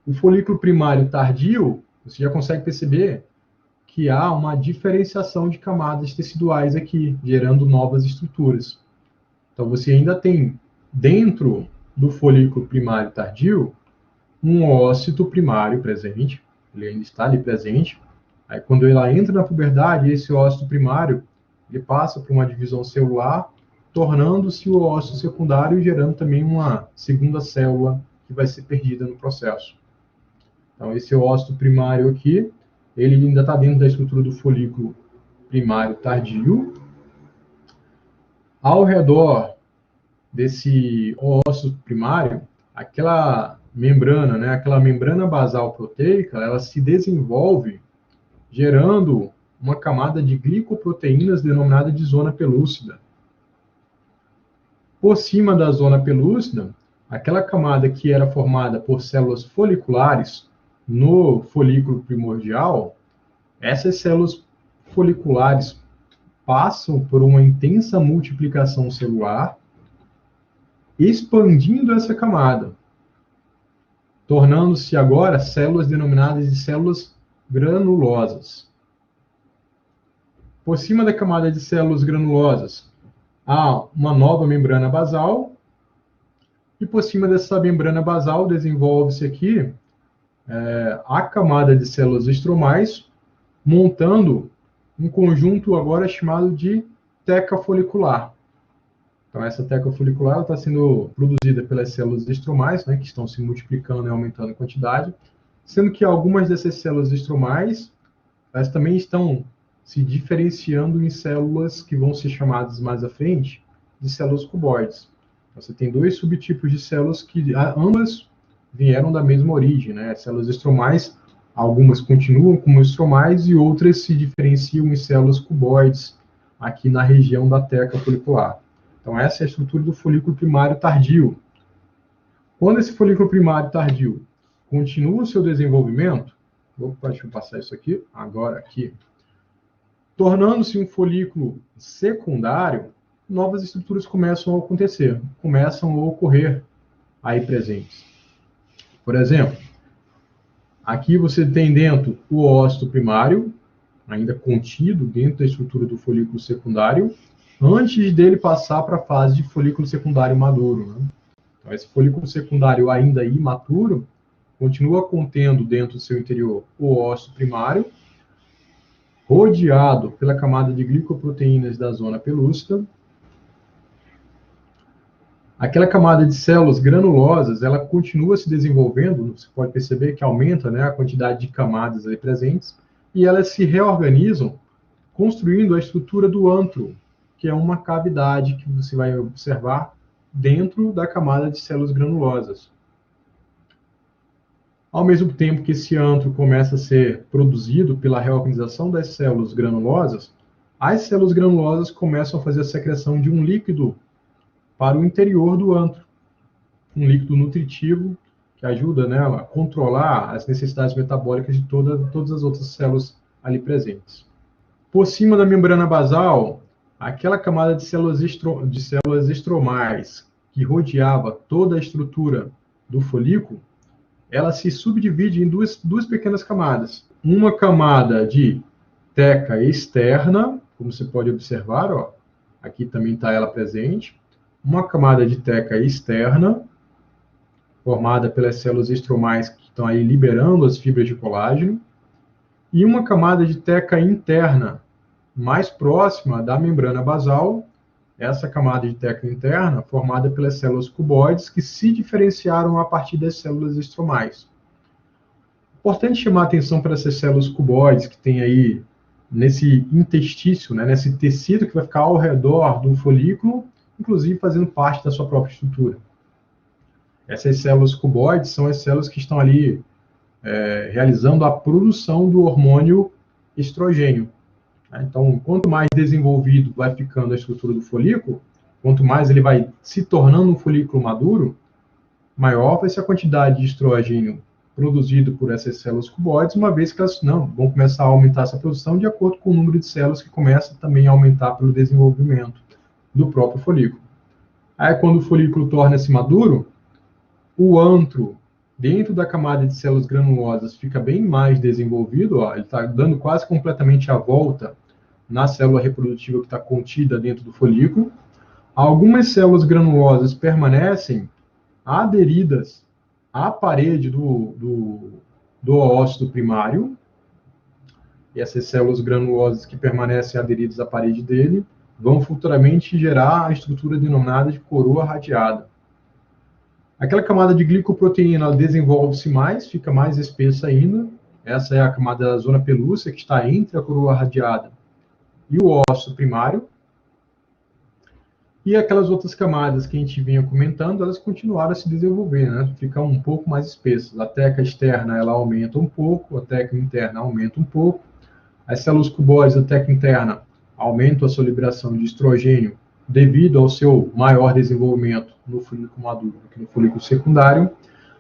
A: O folículo primário tardio, você já consegue perceber que há uma diferenciação de camadas teciduais aqui, gerando novas estruturas. Então, você ainda tem, dentro do folículo primário tardio, um ócito primário presente, ele ainda está ali presente. Aí, quando ela entra na puberdade, esse ócito primário, ele passa por uma divisão celular, tornando-se o ócito secundário e gerando também uma segunda célula que vai ser perdida no processo. Então, esse ócito primário aqui, ele ainda está dentro da estrutura do folículo primário tardio. Ao redor desse ócito primário, aquela membrana, né, aquela membrana basal proteica, ela se desenvolve gerando uma camada de glicoproteínas denominada de zona pelúcida. Por cima da zona pelúcida, aquela camada que era formada por células foliculares no folículo primordial, essas células foliculares passam por uma intensa multiplicação celular, expandindo essa camada, tornando-se agora células denominadas de células granulosas. Por cima da camada de células granulosas, há uma nova membrana basal, e por cima dessa membrana basal desenvolve-se aqui a camada de células estromais, montando um conjunto agora chamado de teca folicular. Então, essa teca folicular está sendo produzida pelas células estromais, né, que estão se multiplicando e aumentando em quantidade, sendo que algumas dessas células estromais, elas também estão se diferenciando em células que vão ser chamadas mais à frente de células cuboides. Você tem dois subtipos de células que ambas vieram da mesma origem, né? As células estromais, algumas continuam como estromais e outras se diferenciam em células cuboides, aqui na região da teca folicular. Então, essa é a estrutura do folículo primário tardio. Quando esse folículo primário tardio continua o seu desenvolvimento, deixa eu passar isso aqui, agora aqui, tornando-se um folículo secundário, novas estruturas começam a acontecer, começam a ocorrer aí presentes. Por exemplo, aqui você tem dentro o ócito primário, ainda contido dentro da estrutura do folículo secundário, antes dele passar para a fase de folículo secundário maduro, né? Então, esse folículo secundário ainda imaturo continua contendo dentro do seu interior o ócito primário, rodeado pela camada de glicoproteínas da zona pelúcida. Aquela camada de células granulosas, ela continua se desenvolvendo, você pode perceber que aumenta, né, a quantidade de camadas ali presentes, e elas se reorganizam, construindo a estrutura do antro, que é uma cavidade que você vai observar dentro da camada de células granulosas. Ao mesmo tempo que esse antro começa a ser produzido pela reorganização das células granulosas, as células granulosas começam a fazer a secreção de um líquido para o interior do antro, um líquido nutritivo que ajuda, né, a controlar as necessidades metabólicas de todas as outras células ali presentes. Por cima da membrana basal, aquela camada de células estromais que rodeava toda a estrutura do folículo, ela se subdivide em duas pequenas camadas. Uma camada de teca externa, como você pode observar, ó, aqui também está ela presente. Uma camada de teca externa, formada pelas células estromais que estão aí liberando as fibras de colágeno. E uma camada de teca interna, mais próxima da membrana basal, essa camada de teca interna, formada pelas células cuboides, que se diferenciaram a partir das células estromais. Importante chamar a atenção para essas células cuboides, que tem aí nesse interstício, né, nesse tecido que vai ficar ao redor do folículo, inclusive fazendo parte da sua própria estrutura. Essas células cuboides são as células que estão ali realizando a produção do hormônio estrogênio. Então, quanto mais desenvolvido vai ficando a estrutura do folículo, quanto mais ele vai se tornando um folículo maduro, maior vai ser a quantidade de estrogênio produzido por essas células cuboides, uma vez que elas vão começar a aumentar essa produção de acordo com o número de células que começa também a aumentar pelo desenvolvimento do próprio folículo. Aí, quando o folículo torna-se maduro, o antro dentro da camada de células granulosas fica bem mais desenvolvido, ó, ele está dando quase completamente a volta na célula reprodutiva que está contida dentro do folículo. Algumas células granulosas permanecem aderidas à parede do oócito primário, e essas células granulosas que permanecem aderidas à parede dele vão futuramente gerar a estrutura denominada de coroa radiada. Aquela camada de glicoproteína desenvolve-se mais, fica mais espessa ainda. Essa é a camada da zona pelúcea, que está entre a coroa radiada e o ósseo primário. E aquelas outras camadas que a gente vinha comentando, elas continuaram a se desenvolver, né? Ficam um pouco mais espessas. A teca externa, ela aumenta um pouco, a teca interna aumenta um pouco. As células cuboides da teca interna aumentam a sua liberação de estrogênio devido ao seu maior desenvolvimento no folículo maduro do que no folículo secundário,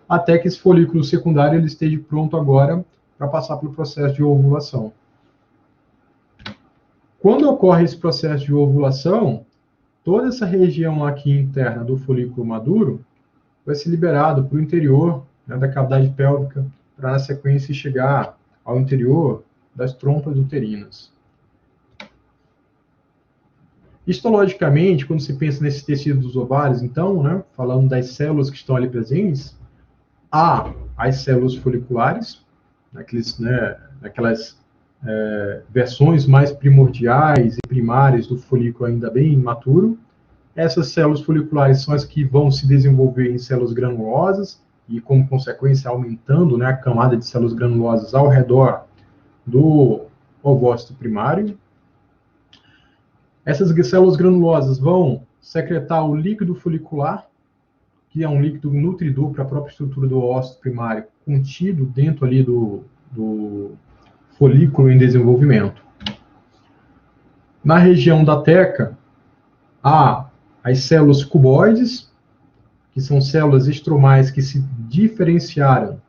A: até que esse folículo secundário ele esteja pronto agora para passar pelo processo de ovulação. Quando ocorre esse processo de ovulação, toda essa região aqui interna do folículo maduro vai ser liberado para o interior, né, da cavidade pélvica, para na sequência chegar ao interior das trompas uterinas. Histologicamente, quando se pensa nesse tecido dos ovários, então, né, falando das células que estão ali presentes, há as células foliculares, aquelas versões mais primordiais e primárias do folículo ainda bem imaturo. Essas células foliculares são as que vão se desenvolver em células granulosas e, como consequência, aumentando, né, a camada de células granulosas ao redor do ovócito primário. Essas células granulosas vão secretar o líquido folicular, que é um líquido nutridor para a própria estrutura do ósseo primário, contido dentro ali do folículo em desenvolvimento. Na região da teca, há as células cuboides, que são células estromais que se diferenciaram,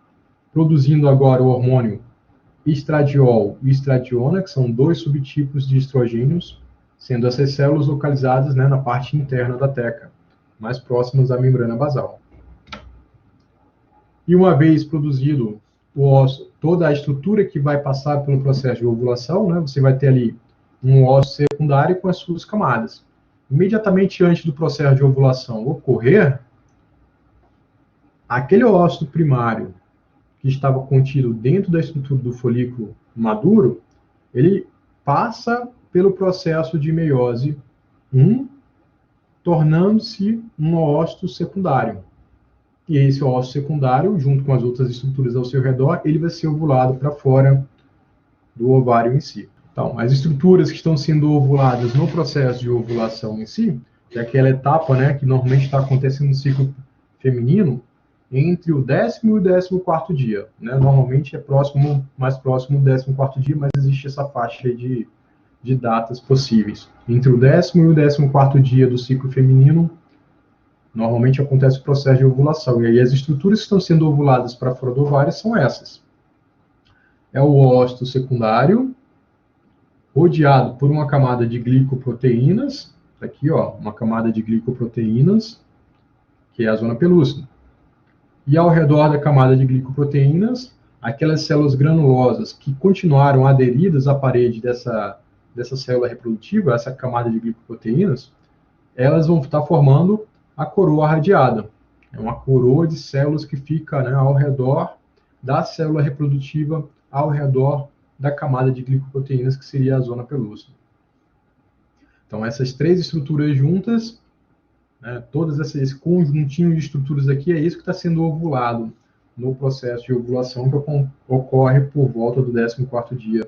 A: produzindo agora o hormônio estradiol e estradiona, que são dois subtipos de estrogênios, sendo essas células localizadas, né, na parte interna da teca, mais próximas à membrana basal. E uma vez produzido o ósseo, toda a estrutura que vai passar pelo processo de ovulação, né, você vai ter ali um ósseo secundário com as suas camadas. Imediatamente antes do processo de ovulação ocorrer, aquele ósseo primário que estava contido dentro da estrutura do folículo maduro, ele passa pelo processo de meiose 1, tornando-se um ósseo secundário. E esse ósseo secundário, junto com as outras estruturas ao seu redor, ele vai ser ovulado para fora do ovário em si. Então, as estruturas que estão sendo ovuladas no processo de ovulação em si
B: que é aquela etapa, né, que normalmente está acontecendo no ciclo feminino, entre o 10º e o 14º dia. Né? Normalmente é mais próximo do 14º dia, mas existe essa faixa de datas possíveis. Entre o 10º e o 14º dia do ciclo feminino, normalmente acontece o processo de ovulação. E aí as estruturas que estão sendo ovuladas para fora do ovário são essas. É o ócito secundário, rodeado por uma camada de glicoproteínas, aqui, ó, uma camada de glicoproteínas, que é a zona pelúcida. E ao redor da camada de glicoproteínas, aquelas células granulosas que continuaram aderidas à parede dessa célula reprodutiva, essa camada de glicoproteínas, elas vão estar formando a coroa radiada. É uma coroa de células que fica, né, ao redor da célula reprodutiva, ao redor da camada de glicoproteínas, que seria a zona pelúcida. Então, essas três estruturas juntas, né, todas esse conjuntinho de estruturas aqui, é isso que está sendo ovulado no processo de ovulação que ocorre por volta do 14º dia.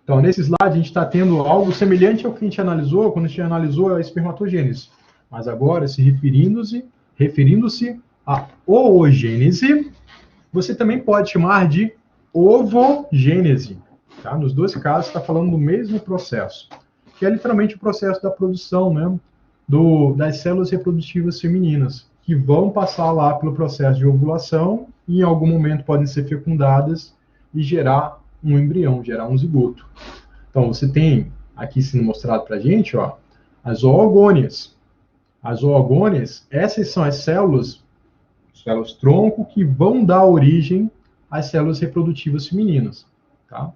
B: Então, nesse slide, a gente está tendo algo semelhante ao que a gente analisou quando a gente analisou a espermatogênese. Mas agora, referindo-se à oogênese, você também pode chamar de ovogênese. Tá? Nos dois casos, está falando do mesmo processo, que é literalmente o processo da produção, né, das células reprodutivas femininas, que vão passar lá pelo processo de ovulação e em algum momento podem ser fecundadas e gerar um embrião, gerar um zigoto. Então, você tem aqui sendo mostrado para a gente, ó, as oogônias. As oogônias, essas são as células tronco, que vão dar origem às células reprodutivas femininas. Tá?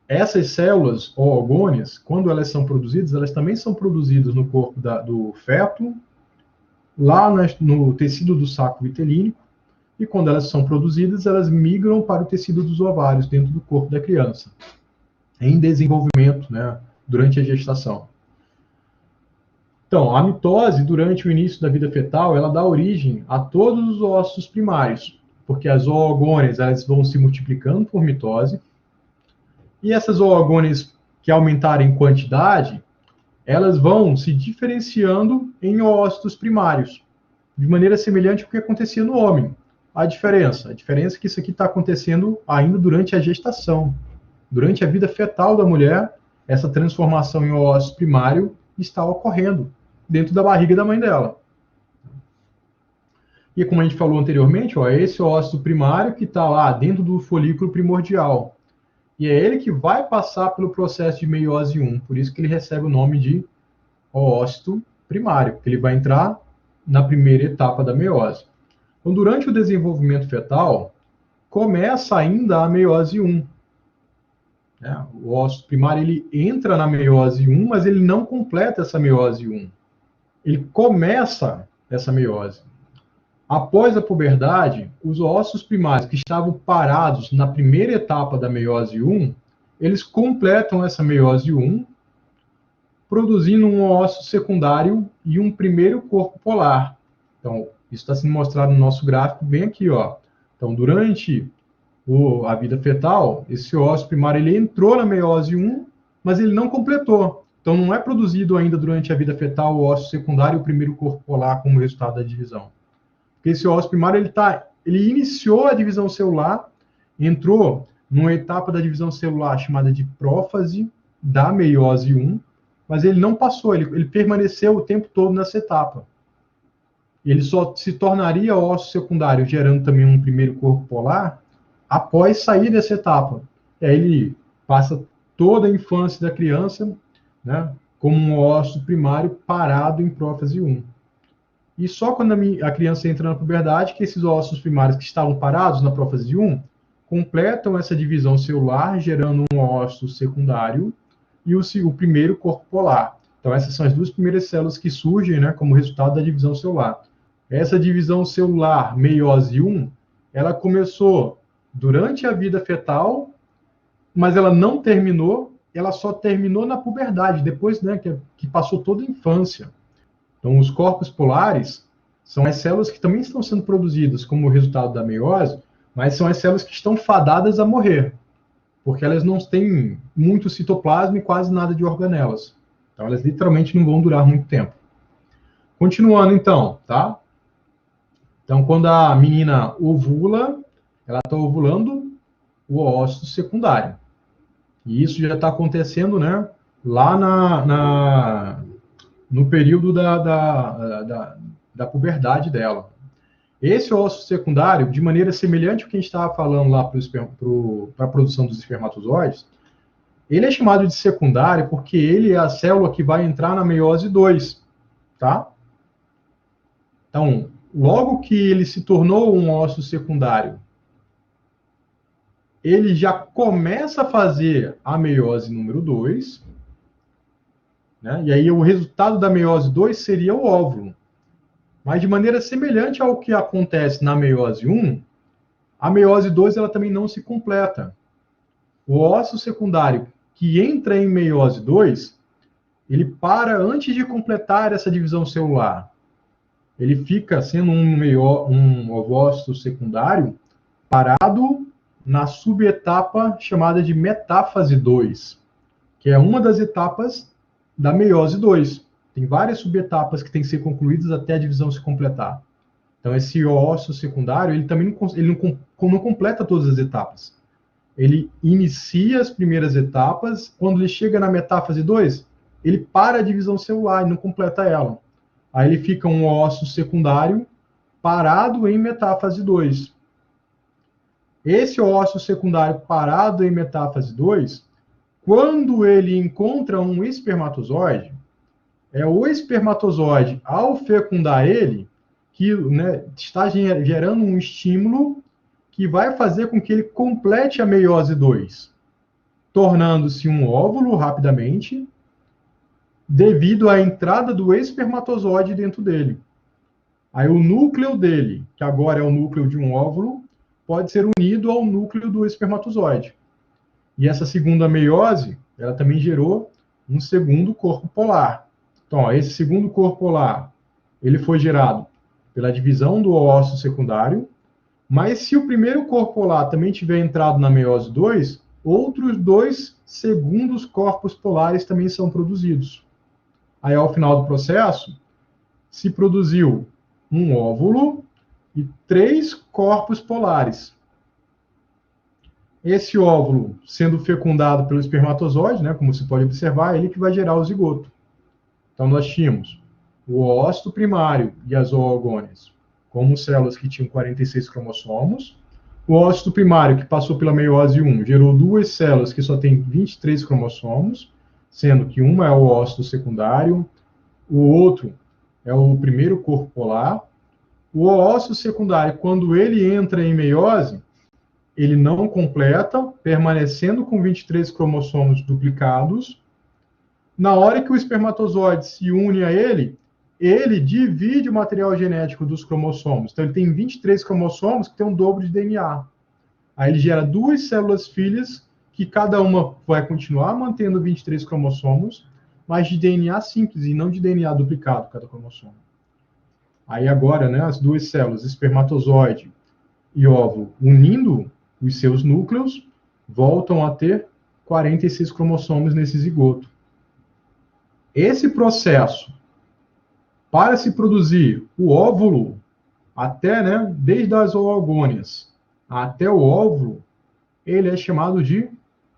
B: Essas células oogônias, quando elas são produzidas, elas também são produzidas no corpo do feto, lá no tecido do saco vitelínico, e quando elas são produzidas, elas migram para o tecido dos ovários, dentro do corpo da criança, em desenvolvimento, né, durante a gestação. Então, a mitose, durante o início da vida fetal, ela dá origem a todos os ócitos primários, porque as oogônias, elas vão se multiplicando por mitose, e essas oogônias que aumentarem em quantidade, elas vão se diferenciando em ócitos primários, de maneira semelhante ao que acontecia no homem. A diferença é que isso aqui está acontecendo ainda durante a gestação. Durante a vida fetal da mulher, essa transformação em óssito primário está ocorrendo dentro da barriga da mãe dela. E como a gente falou anteriormente, ó, esse óssito primário que está lá dentro do folículo primordial. E é ele que vai passar pelo processo de meiose 1, por isso que ele recebe o nome de óssito primário, porque ele vai entrar na primeira etapa da meiose. Então, durante o desenvolvimento fetal, começa ainda a meiose 1. O óssito primário ele entra na meiose 1, mas ele não completa essa meiose 1. Ele começa essa meiose. Após a puberdade, os ossos primários que estavam parados na primeira etapa da meiose 1, eles completam essa meiose 1, produzindo um ósseo secundário e um primeiro corpo polar. Então, isso está sendo mostrado no nosso gráfico bem aqui, ó. Então, durante a vida fetal, esse ósseo primário ele entrou na meiose 1, mas ele não completou. Então, não é produzido ainda durante a vida fetal o ósseo secundário e o primeiro corpo polar como resultado da divisão. Porque esse ósseo primário ele iniciou a divisão celular, entrou numa etapa da divisão celular chamada de prófase da meiose 1, mas ele não passou, ele permaneceu o tempo todo nessa etapa. Ele só se tornaria ósseo secundário, gerando também um primeiro corpo polar, após sair dessa etapa. E aí ele passa toda a infância da criança, né, como um ósseo primário parado em prófase 1. E só quando a criança entra na puberdade, que esses ossos primários que estavam parados na prófase 1 completam essa divisão celular, gerando um ósseo secundário e o primeiro corpo polar. Então, essas são as duas primeiras células que surgem, né, como resultado da divisão celular. Essa divisão celular, meiose 1, ela começou durante a vida fetal, mas ela não terminou, ela só terminou na puberdade, depois, né, que passou toda a infância. Então, os corpos polares são as células que também estão sendo produzidas como resultado da meiose, mas são as células que estão fadadas a morrer, porque elas não têm muito citoplasma e quase nada de organelas. Então, elas literalmente não vão durar muito tempo.
A: Continuando, então, tá? Então, quando a menina ovula, ela está ovulando o óvulo secundário. E isso já está acontecendo, né? Lá no período da puberdade dela. Esse óvulo secundário, de maneira semelhante ao que a gente estava falando lá para a produção dos espermatozoides, ele é chamado de secundário porque ele é a célula que vai entrar na meiose 2, tá? Então, logo que ele se tornou um óvulo secundário, ele já começa a fazer a meiose número 2, né? E aí o resultado da meiose 2 seria o óvulo. Mas de maneira semelhante ao que acontece na meiose 1, a meiose 2 ela também não se completa. O óvulo secundário que entra em meiose 2, ele para antes de completar essa divisão celular. Ele fica sendo um ovócito secundário parado na subetapa chamada de metáfase 2, que é uma das etapas da meiose 2. Tem várias subetapas que têm que ser concluídas até a divisão se completar. Então, esse óvulo secundário, ele também não completa todas as etapas. Ele inicia as primeiras etapas, quando ele chega na metáfase 2, ele para a divisão celular e não completa ela. Aí ele fica um óvulo secundário parado em metáfase 2. Esse óvulo secundário parado em metáfase 2, quando ele encontra um espermatozoide, é o espermatozoide, ao fecundar ele, que, né, está gerando um estímulo que vai fazer com que ele complete a meiose 2, tornando-se um óvulo rapidamente, devido à entrada do espermatozoide dentro dele. Aí o núcleo dele, que agora é o núcleo de um óvulo, pode ser unido ao núcleo do espermatozoide. E essa segunda meiose, ela também gerou um segundo corpo polar. Então, ó, esse segundo corpo polar, ele foi gerado pela divisão do óvulo secundário, mas se o primeiro corpo polar também tiver entrado na meiose 2, outros 2 segundos corpos polares também são produzidos. Aí, ao final do processo, se produziu um óvulo e 3 corpos polares. Esse óvulo, sendo fecundado pelo espermatozoide, né, como se pode observar, é ele que vai gerar o zigoto. Então, nós tínhamos o óvulo primário e as oogônias como células que tinham 46 cromossomos. O óvulo primário, que passou pela meiose 1, gerou 2 células que só têm 23 cromossomos, sendo que uma é o óvulo secundário, o outro é o primeiro corpo polar. O óvulo secundário, quando ele entra em meiose, ele não completa, permanecendo com 23 cromossomos duplicados. Na hora que o espermatozoide se une a ele divide o material genético dos cromossomos. Então, ele tem 23 cromossomos que tem um dobro de DNA. Aí ele gera 2 células filhas, que cada uma vai continuar mantendo 23 cromossomos, mas de DNA simples e não de DNA duplicado, cada cromossomo. Aí agora, né, as 2 células, espermatozoide e óvulo, unindo os seus núcleos, voltam a ter 46 cromossomos nesse zigoto. Esse processo, para se produzir o óvulo, até, né, desde as oogônias até o óvulo, ele é chamado de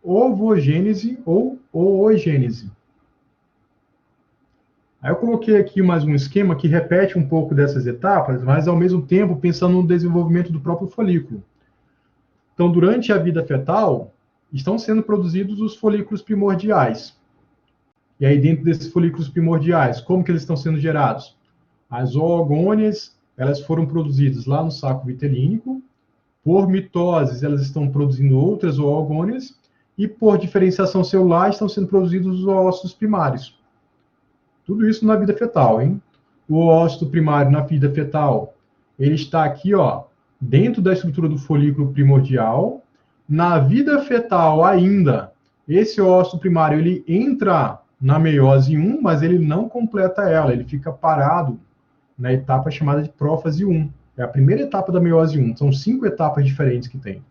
A: ovogênese ou oogênese. Aí eu coloquei aqui mais um esquema que repete um pouco dessas etapas, mas ao mesmo tempo pensando no desenvolvimento do próprio folículo. Então, durante a vida fetal, estão sendo produzidos os folículos primordiais. E aí, dentro desses folículos primordiais, como que eles estão sendo gerados? As oogônias, elas foram produzidas lá no saco vitelínico. Por mitose, elas estão produzindo outras oogônias. E por diferenciação celular, estão sendo produzidos os óvulos primários. Tudo isso na vida fetal, hein? O óvulo primário na vida fetal, ele está aqui, ó, dentro da estrutura do folículo primordial. Na vida fetal ainda, esse óvulo primário, ele entra na meiose 1, mas ele não completa ela, ele fica parado na etapa chamada de prófase 1. É a primeira etapa da meiose 1, são 5 etapas diferentes que tem.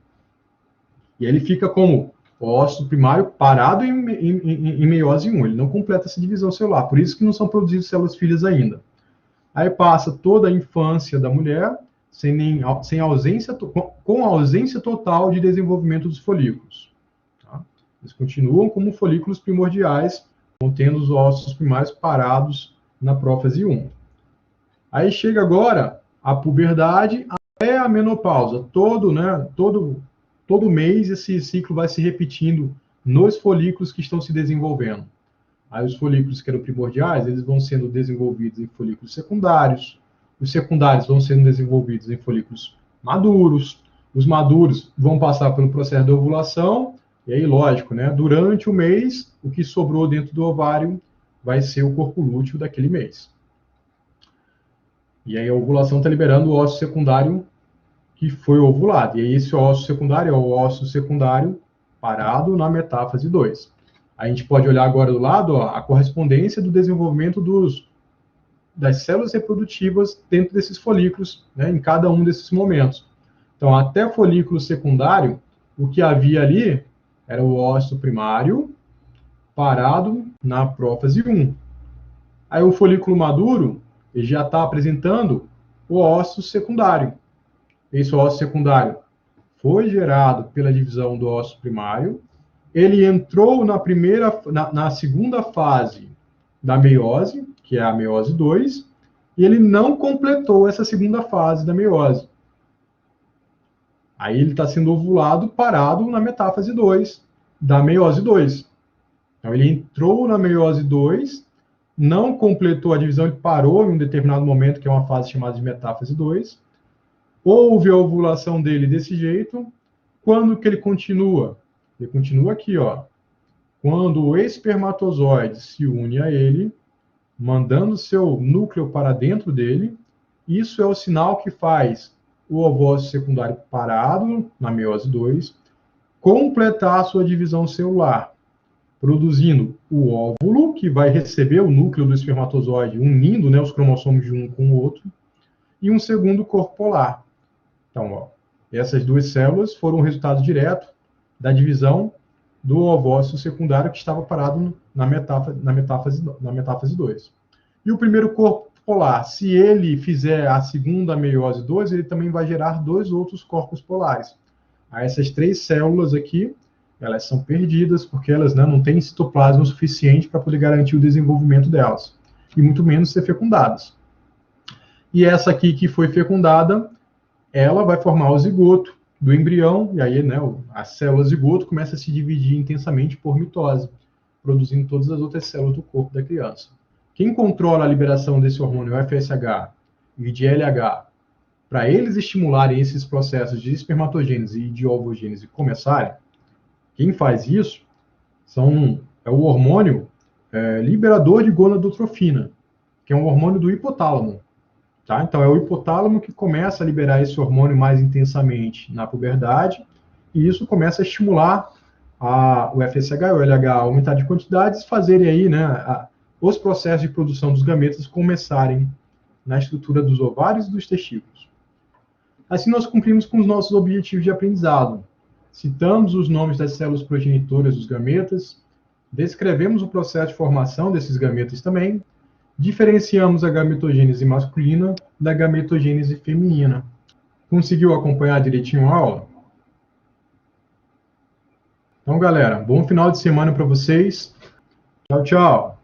A: E ele fica como óvulo primário parado em meiose 1, ele não completa essa divisão celular, por isso que não são produzidas células filhas ainda.
B: Aí passa toda a infância da mulher, com ausência total de desenvolvimento dos folículos. Tá? Eles continuam como folículos primordiais, contendo os ossos primários parados na prófase 1. Aí chega agora a puberdade até a menopausa. Todo mês esse ciclo vai se repetindo nos folículos que estão se desenvolvendo. Aí os folículos que eram primordiais, eles vão sendo desenvolvidos em folículos secundários. Os secundários vão sendo desenvolvidos em folículos maduros. Os maduros vão passar pelo processo de ovulação. E aí, lógico, né? Durante o mês, o que sobrou dentro do ovário vai ser o corpo lúteo daquele mês. E aí a ovulação está liberando o ósseo secundário que foi ovulado. E aí esse ósseo secundário é o ósseo secundário parado na metáfase 2. A gente pode olhar agora do lado, ó, a correspondência do desenvolvimento das células reprodutivas dentro desses folículos, né, em cada um desses momentos. Então, até folículo secundário, o que havia ali era o ósseo primário parado na prófase 1. Aí o folículo maduro ele já está apresentando o ósseo secundário. Esse ósseo secundário foi gerado pela divisão do ósseo primário. Ele entrou na segunda fase da meiose, que é a meiose 2, e ele não completou essa segunda fase da meiose. Aí ele está sendo ovulado, parado na metáfase 2, da meiose 2. Então ele entrou na meiose 2, não completou a divisão, ele parou em um determinado momento, que é uma fase chamada de metáfase 2. Houve a ovulação dele desse jeito. Quando que ele continua? Ele continua aqui, ó. Quando o espermatozoide se une a ele, mandando seu núcleo para dentro dele, isso é o sinal que faz o ovócito secundário parado, na meiose 2, completar a sua divisão celular, produzindo o óvulo, que vai receber o núcleo do espermatozoide, unindo, né, os cromossomos de um com o outro, e um segundo corpo polar. Então, ó, essas duas células foram o resultado direto da divisão do ovócito secundário que estava parado na metáfase 2. E o primeiro corpo polar, se ele fizer a segunda meiose 2, ele também vai gerar dois outros corpos polares. Aí essas três células aqui, elas são perdidas porque elas, né, não têm citoplasma suficiente para poder garantir o desenvolvimento delas, e muito menos ser fecundadas. E essa aqui que foi fecundada, ela vai formar o zigoto do embrião, e aí, né, a célula zigoto começa a se dividir intensamente por mitose, produzindo todas as outras células do corpo da criança. Quem controla a liberação desse hormônio FSH e de LH, para eles estimularem esses processos de espermatogênese e de ovogênese começarem, quem faz isso é o hormônio liberador de gonadotrofina, que é um hormônio do hipotálamo. Tá? Então, é o hipotálamo que começa a liberar esse hormônio mais intensamente na puberdade, e isso começa a estimular o FSH e o LH a aumentar de quantidades, fazerem aí, né, os processos de produção dos gametas começarem na estrutura dos ovários e dos testículos. Assim, nós cumprimos com os nossos objetivos de aprendizado. Citamos os nomes das células progenitoras dos gametas, descrevemos o processo de formação desses gametas também, diferenciamos a gametogênese masculina da gametogênese feminina. Conseguiu acompanhar direitinho a aula? Então, galera, bom final de semana para vocês. Tchau, tchau.